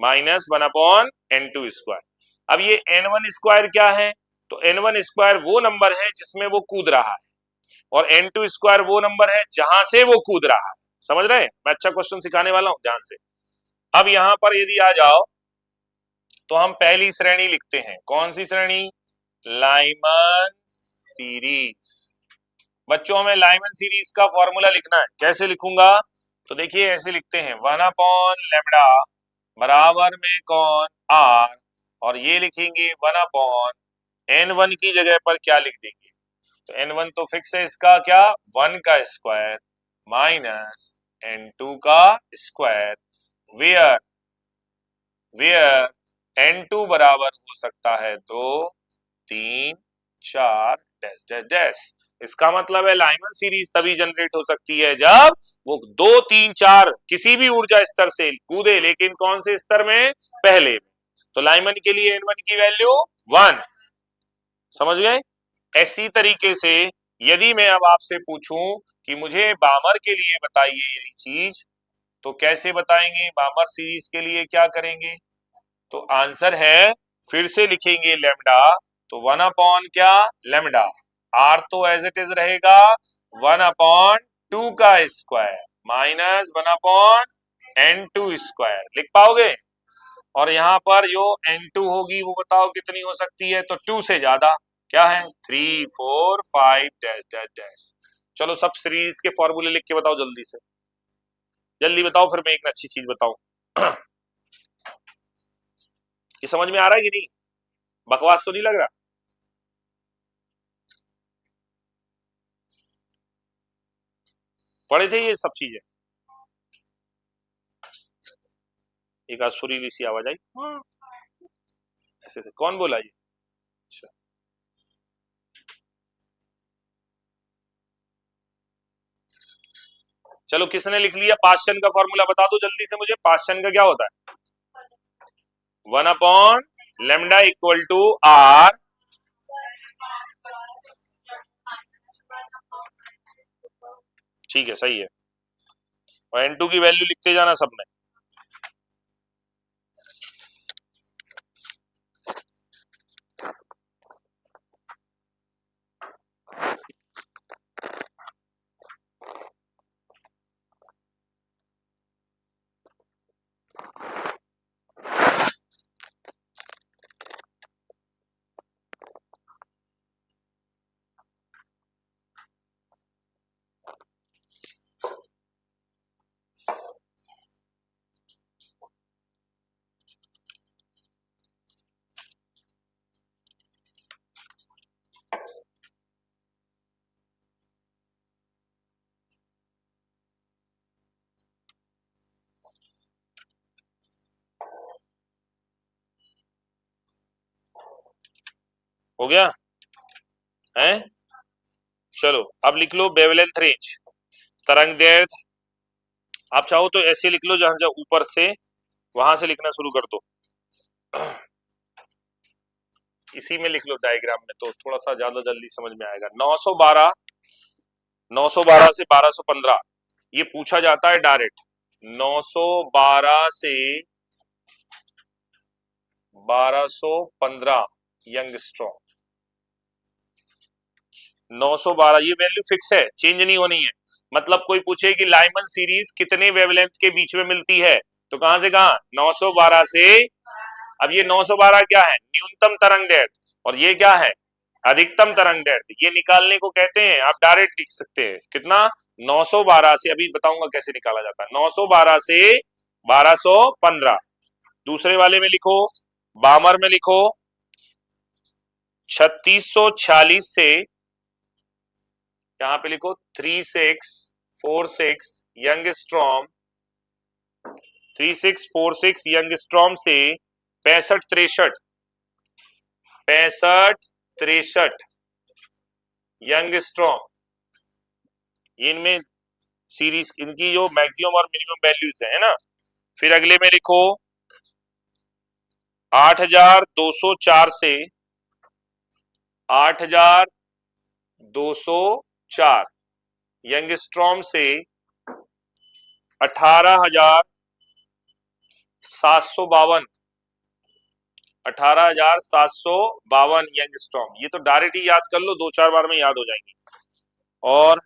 minus 1/n2 square. अब ये n1 स्क्वायर क्या है? तो n1 स्क्वायर वो नंबर है जिसमें वो कूद रहा है और n2 स्क्वायर वो नंबर है जहां से वो कूद रहा है। समझ रहे हैं? मैं अच्छा क्वेश्चन सिखाने वाला हूं, ध्यान से। अब यहां पर यदि आ जाओ तो हम पहली श्रेणी लिखते हैं। कौन सी श्रेणी? Lyman series. बच्चों हमें लाइमन सीरीज का फॉर्मूला लिखना है। कैसे लिखूंगा? तो देखिए ऐसे लिखते हैं 1/लैम्डा बराबर में कौन? आर। और ये लिखेंगे 1/n1 की जगह पर क्या लिख देंगे? तो n1 तो फिक्स है, इसका क्या? 1 का स्क्वायर माइनस n2 का स्क्वायर, वेयर वेयर n2 बराबर हो सकता है 2, 3, 4 डैश डैश डैश। इसका मतलब है लाइमन सीरीज तभी जनरेट हो सकती है जब वो 2, 3, 4 किसी भी ऊर्जा स्तर से कूदे, लेकिन कौन से स्तर में? पहले में। तो लाइमन के लिए n1 की वैल्यू 1। समझ गए? ऐसी तरीके से यदि मैं अब आपसे पूछूं कि मुझे बामर के लिए बताइए यही चीज, तो कैसे बताएंगे? बामर सीरीज के लिए क्या करेंगे? तो आंसर है, फिर से लिखेंगे लैम्डा, तो 1/, क्या? लैम्डा। आर तो एज इट इज रहेगा 1/2 का स्क्वायर माइनस 1/n2 स्क्वायर। लिख पाओगे? और यहाँ पर जो n2 होगी वो बताओ कितनी हो सकती है? तो 2 से ज्यादा। क्या है? 3, 4, 5 डैश डैश डैश। चलो सब सीरीज के फॉर्मूले लिख के बताओ जल्दी से, जल्दी बताओ, फिर मैं एक अच्छी चीज बताऊं। ये समझ में आ रहा है कि नहीं? बकवास तो नहीं लग रहा? पढ़े थे ये सब चीजें? एक आज सुरीली सी आवाज आई, ऐसे ऐसे। कौन बोला ये? अच्छा, चलो किसने लिख लिया? पास्चन का फॉर्मूला बता दो जल्दी से मुझे। पास्चन का क्या होता है? 1/लैम्डा इक्वल टू आर। ठीक है, सही है। और n2 की वैल्यू लिखते जाना सबने। हो गया है? चलो अब लिख लो वेवलेंथ रेंज, तरंग दैर्ध्य। आप चाहो तो ऐसे लिख लो, जहां जहां ऊपर से वहां से लिखना शुरू कर दो। इसी में लिख लो डायग्राम में, तो थोड़ा सा ज्यादा जल्दी समझ में आएगा। 912 से 1215 ये पूछा जाता है डायरेक्ट। 912 से 1215 यंगस्ट्रॉम। 912 ये वैल्यू फिक्स है, चेंज नहीं होनी है। मतलब कोई पूछे कि लाइमन सीरीज कितने वेवलेंथ के बीच में मिलती है, तो कहां से कहां? 912 से। अब ये 912 क्या है? न्यूनतम तरंग दैर्ध्य। और ये क्या है? अधिकतम तरंग दैर्ध्य, ये निकालने को कहते हैं, आप डायरेक्ट लिख सकते हैं कितना, 912 से, अभी बताऊंगा कैसे निकाला जाता है, 912 से 1215। दूसरे वाले में लिखो, बामर में लिखो 3646 से, यहां पे लिखो 3646 यंगस्ट्रॉम, 3646 यंगस्ट्रॉम से 6563 यंगस्ट्रॉम, इनमें सीरीज इनकी जो मैक्सिमम और मिनिमम वैल्यूज है ना। फिर अगले में लिखो 8204 से 8204 यंगस्ट्रॉम से 18752 18752 यंगस्ट्रॉम। ये तो डायरेक्ट ही याद कर लो, 2-4 बार में याद हो जाएंगी। और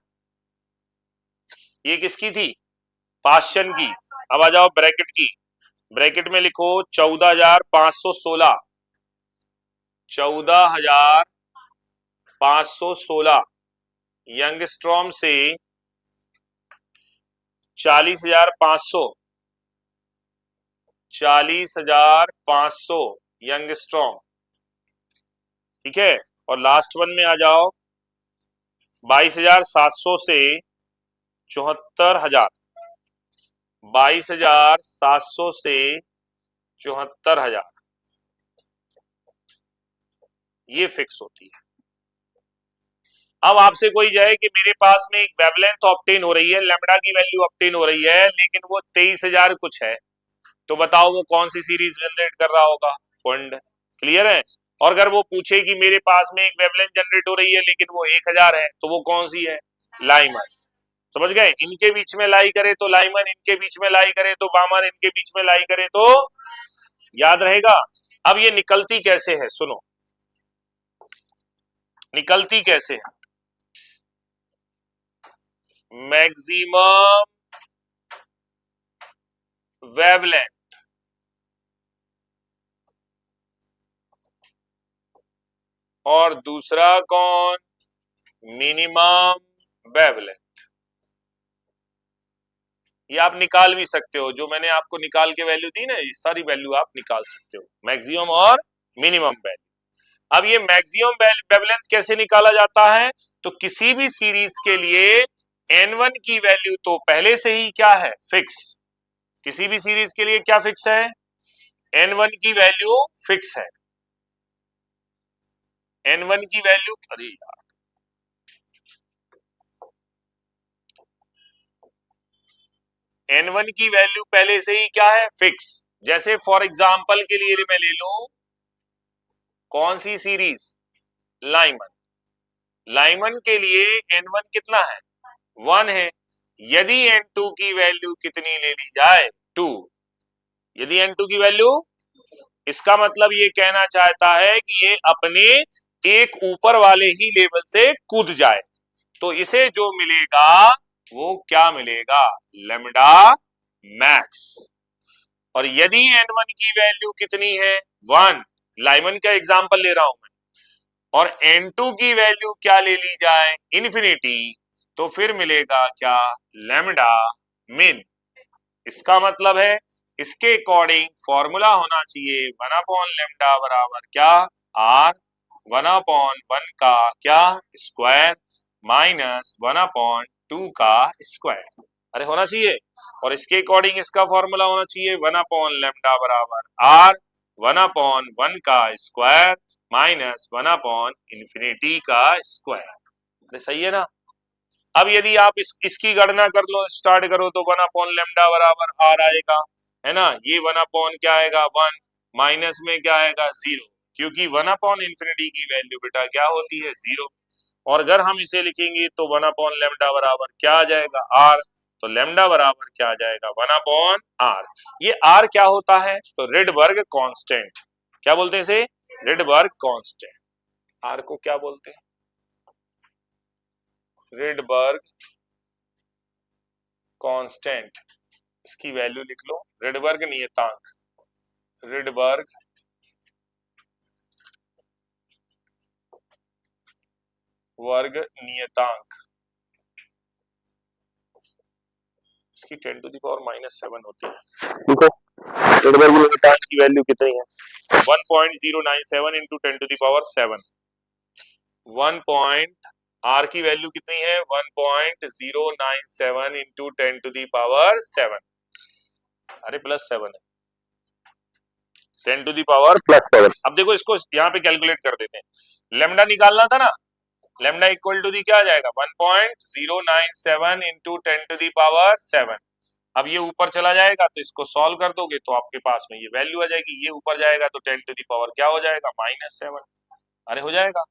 ये किसकी थी, पाश्चन की। अब आ जाओ ब्रैकेट की, ब्रैकेट में लिखो 14516 14516 यंगस्ट्रॉम से 40500 यंगस्ट्रॉम, ठीक है। और लास्ट वन में आ जाओ 22700 से 74000, 22700 से 74000, ये फिक्स होती है। अब आपसे कोई जाए कि मेरे पास में एक वेवलेंथ ऑब्टेन हो रही है, लैम्ब्डा की वैल्यू ऑब्टेन हो रही है, लेकिन वो 23000 कुछ है, तो बताओ वो कौन सी सीरीज जनरेट कर रहा होगा, फंड। क्लियर है। और अगर वो पूछे कि मेरे पास में एक वेवलेंथ जनरेट हो रही है लेकिन वो 1000 है, तो वो कौन सी है, लाइमन। समझ गए, इनके बीच में लाई करे तो लाइमन, इनके बीच में लाई करे तो बामन, इनके बीच में लाई करे तो, याद रहेगा। अब ये निकलती कैसे है, सुनो, निकलती कैसे है। मैक्सिमम वेवलेंथ और दूसरा कौन, मिनिमम वेवलेंथ। ये आप निकाल भी सकते हो, जो मैंने आपको निकाल के वैल्यू दी ना, ये सारी वैल्यू आप निकाल सकते हो, मैक्सिमम और मिनिमम वैल्यू। अब ये मैक्सिमम वेवलेंथ कैसे निकाला जाता है, तो किसी भी सीरीज के लिए n1 की वैल्यू तो पहले से ही क्या है, फिक्स। किसी भी सीरीज के लिए क्या फिक्स है, n1 की वैल्यू फिक्स है, n1 की वैल्यू, अरे यार, n1 की वैल्यू पहले से ही क्या है, फिक्स। जैसे फॉर एग्जांपल के लिए मैं ले लूं कौन सी सीरीज, लाइमन। लाइमन के लिए n1 कितना है, 1 है। यदि n2 की वैल्यू कितनी ले ली जाए, 2, यदि n2 की वैल्यू, इसका मतलब ये कहना चाहता है कि ये अपने एक ऊपर वाले ही लेवल से कूद जाए, तो इसे जो मिलेगा वो क्या मिलेगा, लैम्डा मैक्स। और यदि n1 की वैल्यू कितनी है, 1, लाइमन का एग्जांपल ले रहा हूं मैं, और n2 की वैल्यू क्या ले ली जाए, इन्फिनिटी, तो फिर मिलेगा क्या, लैम्डा मिन। इसका मतलब है इसके अकॉर्डिंग फॉर्मूला होना चाहिए 1 लैम्डा बराबर क्या, r 1/1 का क्या स्क्वायर माइनस 1/2 का स्क्वायर, अरे होना चाहिए। और इसके अकॉर्डिंग इसका फॉर्मूला होना चाहिए 1 लैम्डा बराबर r 1/1 का स्क्वायर माइनस 1/इन्फिनिटी का स्क्वायर। अरे सही है ना। अब यदि आप इसकी गणना कर लो, स्टार्ट करो, तो 1 लैम्डा बराबर r आएगा, है ना। ये 1 क्या आएगा, 1, माइनस में क्या आएगा, 0, क्योंकि 1/इन्फिनिटी की वैल्यू बेटा क्या होती है, 0। और अगर हम इसे लिखेंगे तो 1 लैम्डा बराबर क्या आ जाएगा, r, तो लैम्डा बराबर क्या आ जाएगा, 1/r। ये r क्या होता है, तो रिडबर्ग कांस्टेंट। क्या बोलते हैं इसे, रिडबर्ग कांस्टेंट। r को क्या बोलते हैं, रिडबर्ग कांस्टेंट। इसकी वैल्यू लिख लो, रिडबर्ग नियतांक, रिडबर्ग वर्ग नियतांक, इसकी 10 टू द पावर -7 होती है। देखो वर्ग नियतांक की वैल्यू कितनी है, 1.097 into 10 to the power 7। 1 R की वैल्यू कितनी है, 1.097 इंटू 10 टू द पावर 7, अरे +7 है, 10 टू दी पावर +7। अब देखो इसको यहाँ पे कैलकुलेट कर देते हैं, लेमडा निकालना था ना, लेमडा इक्वल टू दी क्या आ जाएगा 1.097 इंटू 10 टू दी पावर 7। अब ये ऊपर चला जाएगा तो इसको सॉल्व कर दोगे तो आपके पास में ये वैल्यू आ जाएगी, ये ऊपर जाएगा तो 10 टू दी पावर क्या हो जाएगा -7, अरे हो जाएगा।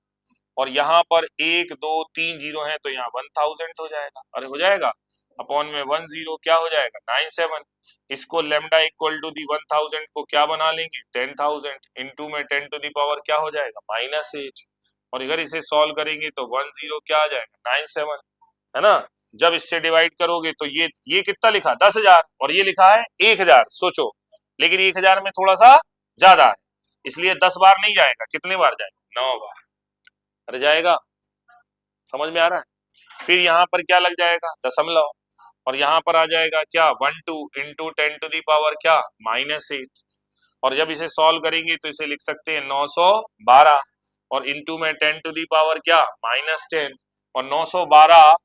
और यहाँ पर 1 2 3 जीरो है तो यहाँ 1000 हो जाएगा, अरे हो जाएगा, अपॉन में 10 क्या हो जाएगा 97। इसको लेमडा इक्वल टू दी 1000 को क्या बना लेंगे 10,000 इंटू में 10 टू दी पावर क्या हो जाएगा -8, और अगर इसे सॉल्व करेंगे तो 10 क्या आ जाएगा 97, है ना। जब इससे डिवाइड करोगे तो ये कितना लिखा 10,000 और ये लिखा है 1000, सोचो, लेकिन 1000 में थोड़ा सा ज्यादा है, इसलिए 10 बार नहीं जाएगा, कितने बार जाएगा 9 बार, अरे जाएगा, समझ में आ रहा है। फिर यहाँ पर क्या लग जाएगा दशमलव, और यहाँ पर आ जाएगा क्या 12 इंटू 10 टू दी पावर क्या -8, और जब इसे सॉल्व करेंगे तो इसे लिख सकते हैं 912, और इंटू में 10 टू दी पावर क्या -10, और 912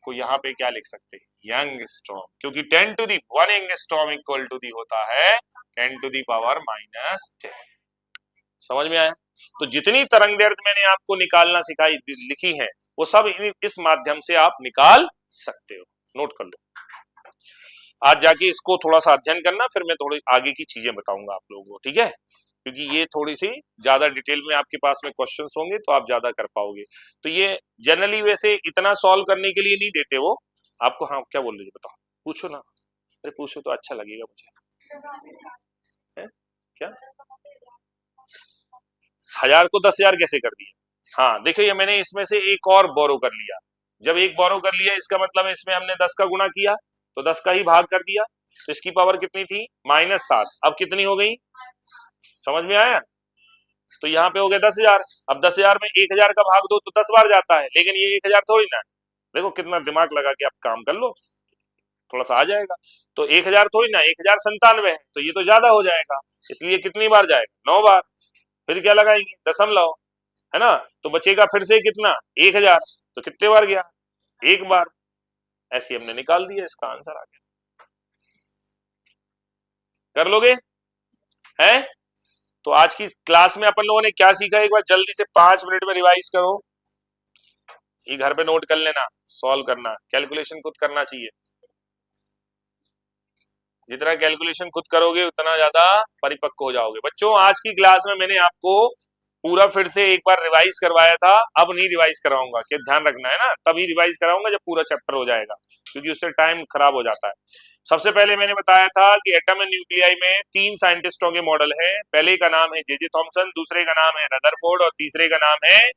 को यहाँ पे क्या लिख सकते हैं यंगस्ट्रॉम, क्योंकि 10 to the 1 angstrom equal to the होता है 10 टू दी पावर -10। समझ में आया। तो जितनी तरंग दैर्ध्य मैंने आपको निकालना सिखाई लिखी है वो सब इस माध्यम से आप निकाल सकते हो, नोट कर लो। आज जाके इसको थोड़ा सा अध्ययन करना, फिर मैं थोड़ी आगे की चीजें बताऊंगा आप लोगों को, ठीक है, क्योंकि ये थोड़ी सी ज्यादा डिटेल में आपके पास में क्वेश्चंस होंगे तो आप ज्यादा कर पाओगे। तो ये जनरली वैसे इतना सॉल्व करने के लिए नहीं देते वो आपको। हाँ क्या बोल रहे हो बताओ, पूछो ना, अरे पूछो तो अच्छा लगेगा मुझे। है क्या 1000 को 10,000 कैसे कर दिया। हाँ देखिए मैंने इसमें से एक और बोरो कर लिया, जब एक बोरो कर लिया इसका मतलब इसमें हमने 10 का गुणा किया तो 10 का ही भाग कर दिया, तो इसकी पावर कितनी थी -7, अब कितनी हो गई समझ में आया। तो यहाँ पे हो गया 10,000, अब 10,000 में 1000 का भाग दो तो 10 बार जाता है, लेकिन ये 1000 थोड़ी ना, देखो कितना दिमाग लगा के आप काम कर लो, थोड़ा सा आ जाएगा। तो 1000 थोड़ी ना, 1097 है तो ये तो ज्यादा हो जाएगा, इसलिए कितनी बार जाएगा 9 बार। फिर क्या लगाएंगे दशमलव, है ना, तो बचेगा फिर से कितना 1000, तो कितने बार गया एक बार, ऐसे हमने निकाल दिया, इसका आंसर आ गया। कर लोगे हैं। तो आज की क्लास में अपन लोगों ने क्या सीखा, एक बार जल्दी से 5 मिनट में रिवाइज करो, ये घर पे नोट कर लेना, सॉल्व करना, कैलकुलेशन खुद करना चाहिए, जितना कैलकुलेशन खुद करोगे उतना ज्यादा परिपक्व हो जाओगे। बच्चों आज की क्लास में मैंने आपको पूरा फिर से एक बार रिवाइज करवाया था, अब नहीं रिवाइज कराऊंगा, कि ध्यान रखना है ना, तभी रिवाइज कराऊंगा जब पूरा चैप्टर हो जाएगा, क्योंकि उससे टाइम खराब हो जाता है। सबसे पहले मैंने बताया था कि एटम एंड न्यूक्लियाई में 3 साइंटिस्टों के मॉडल है, पहले का नाम है जे थॉमसन, दूसरे का नाम है रदरफोर्ड और तीसरे का नाम है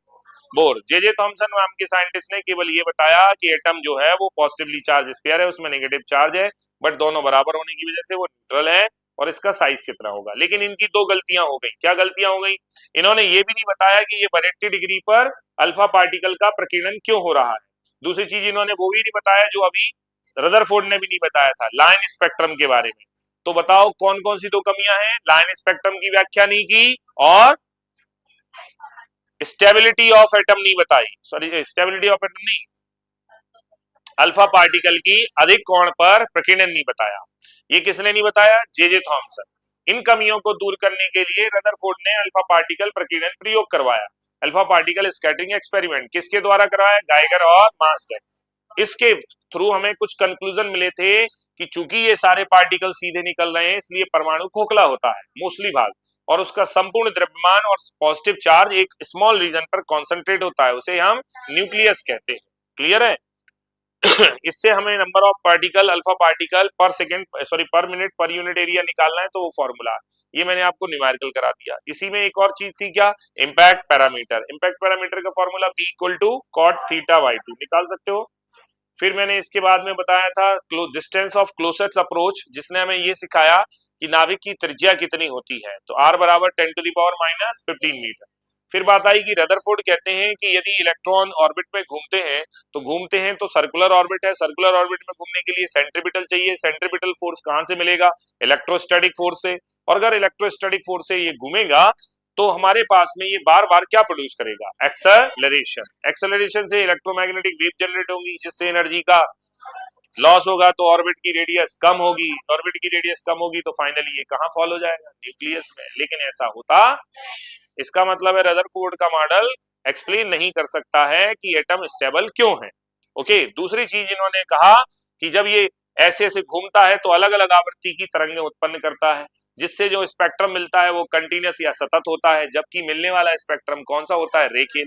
बोर। जे थॉमसन नाम के साइंटिस्ट ने केवल ये बताया कि एटम जो है वो पॉजिटिवली चार्ज स्फीयर है, उसमें नेगेटिव चार्ज है, बट दोनों बराबर होने की वजह से वो न्यूट्रल है, और इसका साइज कितना होगा। लेकिन इनकी 2 गलतियां हो गई। क्या गलतियां हो गई, इन्होंने ये भी नहीं बताया कि ये 180 डिग्री पर अल्फा पार्टिकल का प्रकीर्णन क्यों हो रहा है। दूसरी चीज इन्होंने वो भी नहीं बताया जो अभी रदरफोर्ड ने भी नहीं बताया था, लाइन स्पेक्ट्रम के बारे में। तो बताओ कौन कौन सी 2 कमियां हैं, लाइन स्पेक्ट्रम की व्याख्या नहीं की और स्टेबिलिटी ऑफ एटम नहीं बताई, सॉरी स्टेबिलिटी ऑफ एटम नहीं, अल्फा पार्टिकल की अधिक कोण पर प्रकीर्णन नहीं बताया। ये किसने नहीं बताया, जे थॉमसन। इन कमियों को दूर करने के लिए रदरफोर्ड ने अल्फा पार्टिकल प्रकीर्णन प्रयोग करवाया, अल्फा पार्टिकल स्कैटरिंग एक्सपेरिमेंट, किसके द्वारा करवाया, गाइगर और मार्सडेन। इसके थ्रू हमें कुछ कंक्लूजन मिले थे कि चूंकि ये सारे पार्टिकल सीधे निकल रहे हैं इसलिए परमाणु खोखला होता है मोस्टली भाग, और उसका संपूर्ण द्रव्यमान और पॉजिटिव चार्ज एक स्मॉल रीजन पर कॉन्सेंट्रेट होता है, उसे हम न्यूक्लियस कहते हैं। क्लियर है। इससे हमें number of particle alpha particle per second sorry per minute per unit area निकालना है, तो वो फॉर्मूला ये मैंने आपको न्यूमेरिकल करा दिया। इसी में एक और चीज थी क्या, इंपैक्ट पैरामीटर। इंपैक्ट पैरामीटर का फॉर्मूला B = cot θ/2 निकाल सकते हो। फिर मैंने इसके बाद में बताया था डिस्टेंस ऑफ क्लोसेस्ट अप्रोच, जिसने हमें ये सिखाया कि नाभिक की त्रिज्या कितनी होती है, तो r बराबर 10⁻⁻15 मीटर। फिर बात आई कि रदरफोर्ड कहते हैं कि यदि इलेक्ट्रॉन ऑर्बिट में घूमते हैं तो सर्कुलर ऑर्बिट है, सर्कुलर ऑर्बिट में घूमने के लिए सेंट्रीपिटल चाहिए, सेंट्रीपिटल फोर्स कहां से मिलेगा, इलेक्ट्रोस्टैटिक फोर्स से, और अगर इलेक्ट्रोस्टैटिक फोर्स से ये घूमेगा तो हमारे पास में ये बार बार क्या प्रोड्यूस करेगा, एक्सेलरेशन। एक्सेलरेशन से इलेक्ट्रोमैग्नेटिक वेव जनरेट होगी जिससे एनर्जी का लॉस होगा, तो ऑर्बिट की रेडियस कम होगी, ऑर्बिट की रेडियस कम होगी तो फाइनली ये कहां फॉल हो जाएगा, न्यूक्लियस में। लेकिन ऐसा होता, इसका मतलब है रदरफोर्ड का मॉडल एक्सप्लेन नहीं कर सकता है कि एटम स्टेबल क्यों है। ओके, दूसरी चीज इन्होंने कहा कि जब ये ऐसे ऐसे घूमता है तो अलग अलग आवृत्ति की तरंगें उत्पन्न करता है, जिससे जो स्पेक्ट्रम मिलता है वो कंटिन्यूअस या सतत होता है, जबकि मिलने वाला स्पेक्ट्रम कौन सा होता है, रेखीय।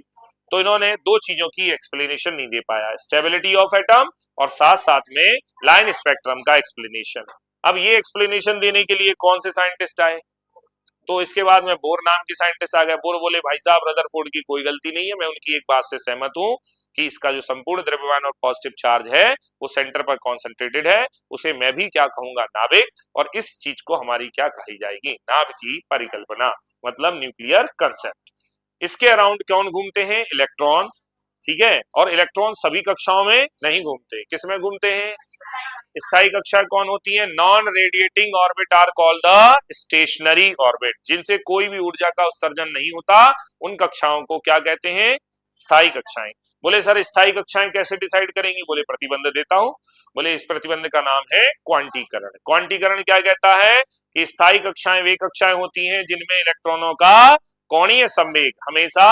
तो इन्होंने दो चीजों की एक्सप्लेनेशन नहीं दे पाया, स्टेबिलिटी ऑफ एटम और साथ साथ में लाइन स्पेक्ट्रम का एक्सप्लेनेशन। अब ये एक्सप्लेनेशन देने के लिए कौन से साइंटिस्ट आए, तो इसके बाद में बोर नाम के साइंटिस्ट आ गए। बोर बोले भाई साहब रदरफोर्ड की कोई गलती नहीं है, मैं उनकी एक बात से सहमत हूं कि इसका जो संपूर्ण द्रव्यमान और पॉजिटिव चार्ज है वो सेंटर पर कॉन्सेंट्रेटेड है, उसे मैं भी क्या कहूंगा, नाभिक, और इस चीज को हमारी क्या कही जाएगी, नाभिकीय परिकल्पना, मतलब न्यूक्लियर कंसेप्ट। इसके अराउंड कौन घूमते हैं, इलेक्ट्रॉन, ठीक है, और इलेक्ट्रॉन सभी कक्षाओं में नहीं घूमते, किस में घूमते हैं, स्थायी कक्षा कौन होती है, non radiating orbit are called the stationary orbit, जिनसे कोई भी ऊर्जा का उत्सर्जन नहीं होता, उन कक्षाओं को क्या कहते हैं, स्थायी कक्षाएं। बोले सर स्थायी कक्षाएं कैसे डिसाइड करेंगी, बोले प्रतिबंध देता हूं। बोले इस प्रतिबंध का नाम है क्वांटीकरण। क्वांटीकरण क्या कहता है कि स्थायी कक्षाएं वे कक्षाएं होती हैं जिनमें इलेक्ट्रॉनों का कोणीय संवेग हमेशा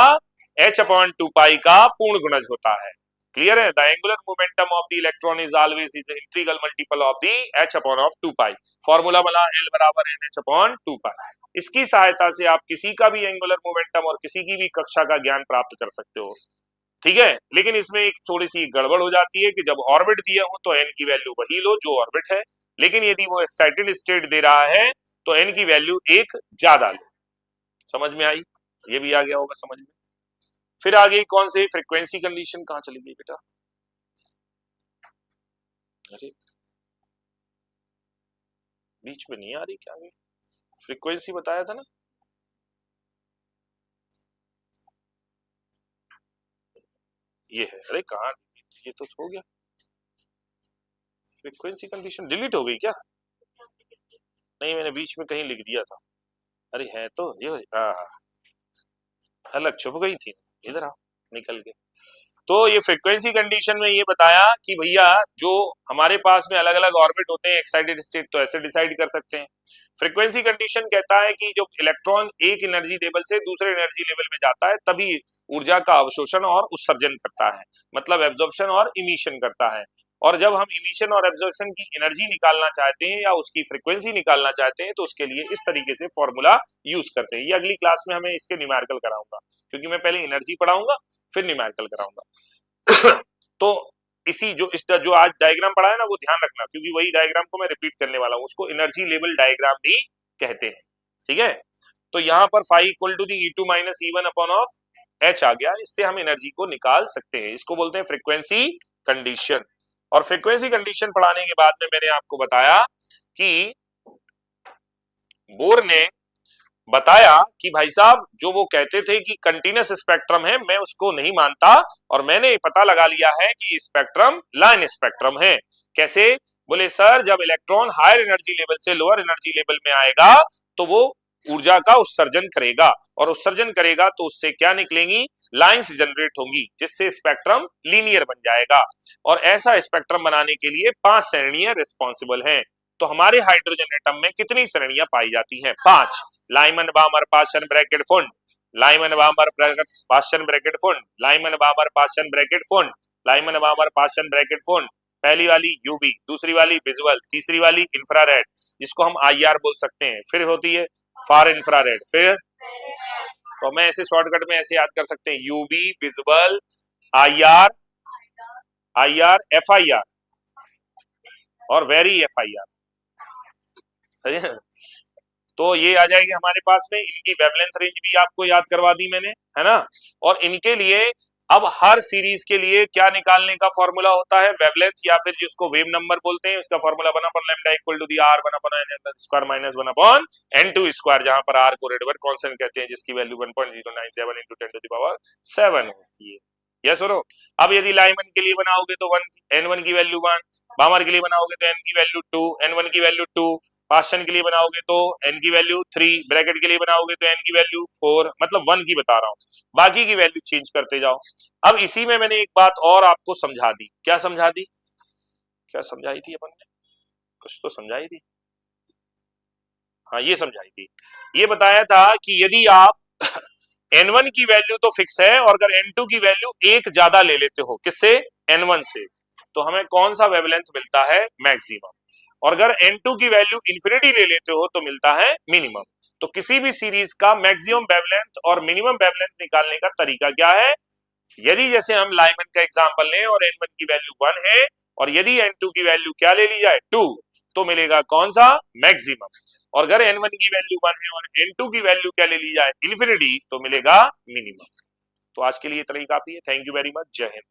h/2π का पूर्ण गुणज होता है। क्लियर है, the angular momentum of the electron is always is integral multiple of the h/2π। Formula बना L बराबर NH/2π। इसकी सहायता से आप किसी का भी एंगुलर मोमेंटम और किसी की भी कक्षा का ज्ञान प्राप्त कर सकते हो, ठीक है। लेकिन इसमें एक थोड़ी सी गड़बड़ हो जाती है कि जब ऑर्बिट दिया हो तो n की वैल्यू वही लो जो ऑर्बिट है, लेकिन यदि वो एक्साइटेड स्टेट दे रहा है तो n की वैल्यू एक ज्यादा लो। समझ में आई, ये भी आ गया होगा समझ में। फिर आगे कौन से, फ्रीक्वेंसी कंडीशन, कहां चली गई बेटा, अरे बीच में नहीं आ रही क्या, फ्रीक्वेंसी बताया था ना, ये है, अरे कहां, ये तो हो गया, फ्रीक्वेंसी कंडीशन डिलीट हो गई क्या, नहीं मैंने बीच में कहीं लिख दिया था, अरे है तो ये, अलग छुप गई थी, इधर आओ निकल के। तो ये फ्रीक्वेंसी कंडीशन में ये बताया कि भैया जो हमारे पास में अलग अलग ऑर्बिट होते हैं, एक्साइटेड स्टेट तो ऐसे डिसाइड कर सकते हैं। फ्रीक्वेंसी कंडीशन कहता है कि जब इलेक्ट्रॉन एक एनर्जी लेवल से दूसरे एनर्जी लेवल में जाता है तभी ऊर्जा का अवशोषण और उत्सर्जन करता है, मतलब एब्जॉर्प्शन और इमिशन करता है। और जब हम इमिशन और एब्जॉर्प्शन की एनर्जी निकालना चाहते हैं या उसकी फ्रीक्वेंसी निकालना चाहते हैं तो उसके लिए इस तरीके से फॉर्मूला यूज करते हैं। ये अगली क्लास में हमें इसके न्यूमेरिकल कराऊंगा, क्योंकि मैं पहले एनर्जी पढ़ाऊंगा फिर न्यूमेरिकल कराऊंगा। तो जो आज डायग्राम पढ़ा है ना वो ध्यान रखना, क्योंकि वही डायग्राम को मैं रिपीट करने वाला हूँ, उसको एनर्जी लेवल डायग्राम भी कहते हैं, ठीक है। तो यहाँ पर phi equal to the E2 minus E1 upon of H आ गया, इससे हम एनर्जी को निकाल सकते हैं, इसको बोलते हैं फ्रीक्वेंसी कंडीशन। और फ्रीक्वेंसी कंडीशन पढ़ाने के बाद में मैंने आपको बताया कि बोर ने बताया कि भाई साहब जो वो कहते थे कि कंटीन्यूअस स्पेक्ट्रम है, मैं उसको नहीं मानता, और मैंने पता लगा लिया है कि स्पेक्ट्रम लाइन स्पेक्ट्रम है। कैसे, बोले सर जब इलेक्ट्रॉन हायर एनर्जी लेवल से लोअर एनर्जी लेवल में आएगा तो वो ऊर्जा का उत्सर्जन करेगा, और उत्सर्जन करेगा तो उससे क्या निकलेंगी, लाइंस जनरेट होंगी, जिससे स्पेक्ट्रम लीनियर बन जाएगा। और ऐसा स्पेक्ट्रम बनाने के लिए 5 श्रेणियां रिस्पॉन्सिबल हैं। तो हमारे हाइड्रोजन एटम में कितनी श्रेणियां पाई जाती हैं, 5। Lyman बामर Paschen bracket फुंड, Lyman बामर Paschen bracket फुंड, Lyman बामर Paschen bracket फुंड, Lyman बामर Paschen bracket फुंड। पहली वाली यूवी, दूसरी वाली विजुअल, तीसरी वाली इंफ्रारेड, जिसको हम IR बोल सकते हैं, फिर होती है फार इंफ्रारेड, फिर तो मैं ऐसे शॉर्टकट में ऐसे याद कर सकते हैं, यूवी, विजुअल, IR, FIR और वेरी FIR, सही है। तो ये आ जाएगी हमारे पास में, इनकी वेवलेंथ रेंज भी आपको याद करवा दी मैंने, है ना। और इनके लिए अब हर सीरीज के लिए क्या निकालने का फॉर्मूला होता है, वेवलेंथ या फिर जिसको वेव नंबर बोलते हैं, उसका formula 1/λ equal to the R 1/n² minus 1/n2 square, जहां पर आर को रेडबर्ग कांस्टेंट कहते हैं, जिसकी value 1.097 into 10 to the power 7 होती है। यस और नो। अब यदि लाइमन के लिए बनाओगे तो n1 की वैल्यू 1, बामर के लिए बनाओगे तो n की वैल्यू 2, n1 की वैल्यू 2, पास्टन के लिए बनाओगे तो n की वैल्यू 3, ब्रैकेट के लिए बनाओगे तो n की वैल्यू 4, मतलब 1 की बता रहा हूं, बाकी की वैल्यू चेंज करते जाओ। अब इसी में मैंने एक बात और आपको समझा दी। क्या समझा दी? क्या समझाई थी अपन ने? कुछ तो समझाई थी। हाँ, ये समझाई थी। ये बताया था कि यदि आप n1 की वैल्यू तो फिक्स है और अगर n2 की वैल्यू एक ज्यादा ले लेते हो, किससे? n1 से, तो हमें कौन सा वेवलेंथ मिलता है? मैक्सिमम। और अगर n2 की वैल्यू इंफिनिटी ले लेते हो तो मिलता है मिनिमम। तो किसी भी सीरीज का मैक्सिमम वेवलेंथ और मिनिमम वेवलेंथ निकालने का तरीका क्या है? यदि जैसे हम लाइमन का एग्जांपल लें और n1 की वैल्यू 1 है और यदि n2 की वैल्यू क्या ले ली जाए? 2, तो मिलेगा कौन सा? मैक्सिमम। और अगर n1 की वैल्यू 1 है और n2 की वैल्यू क्या ले ली जाए? इंफिनिटी, तो मिलेगा मिनिमम। तो आज के लिए इतना ही काफी है। Thank you very much. जय हिंद।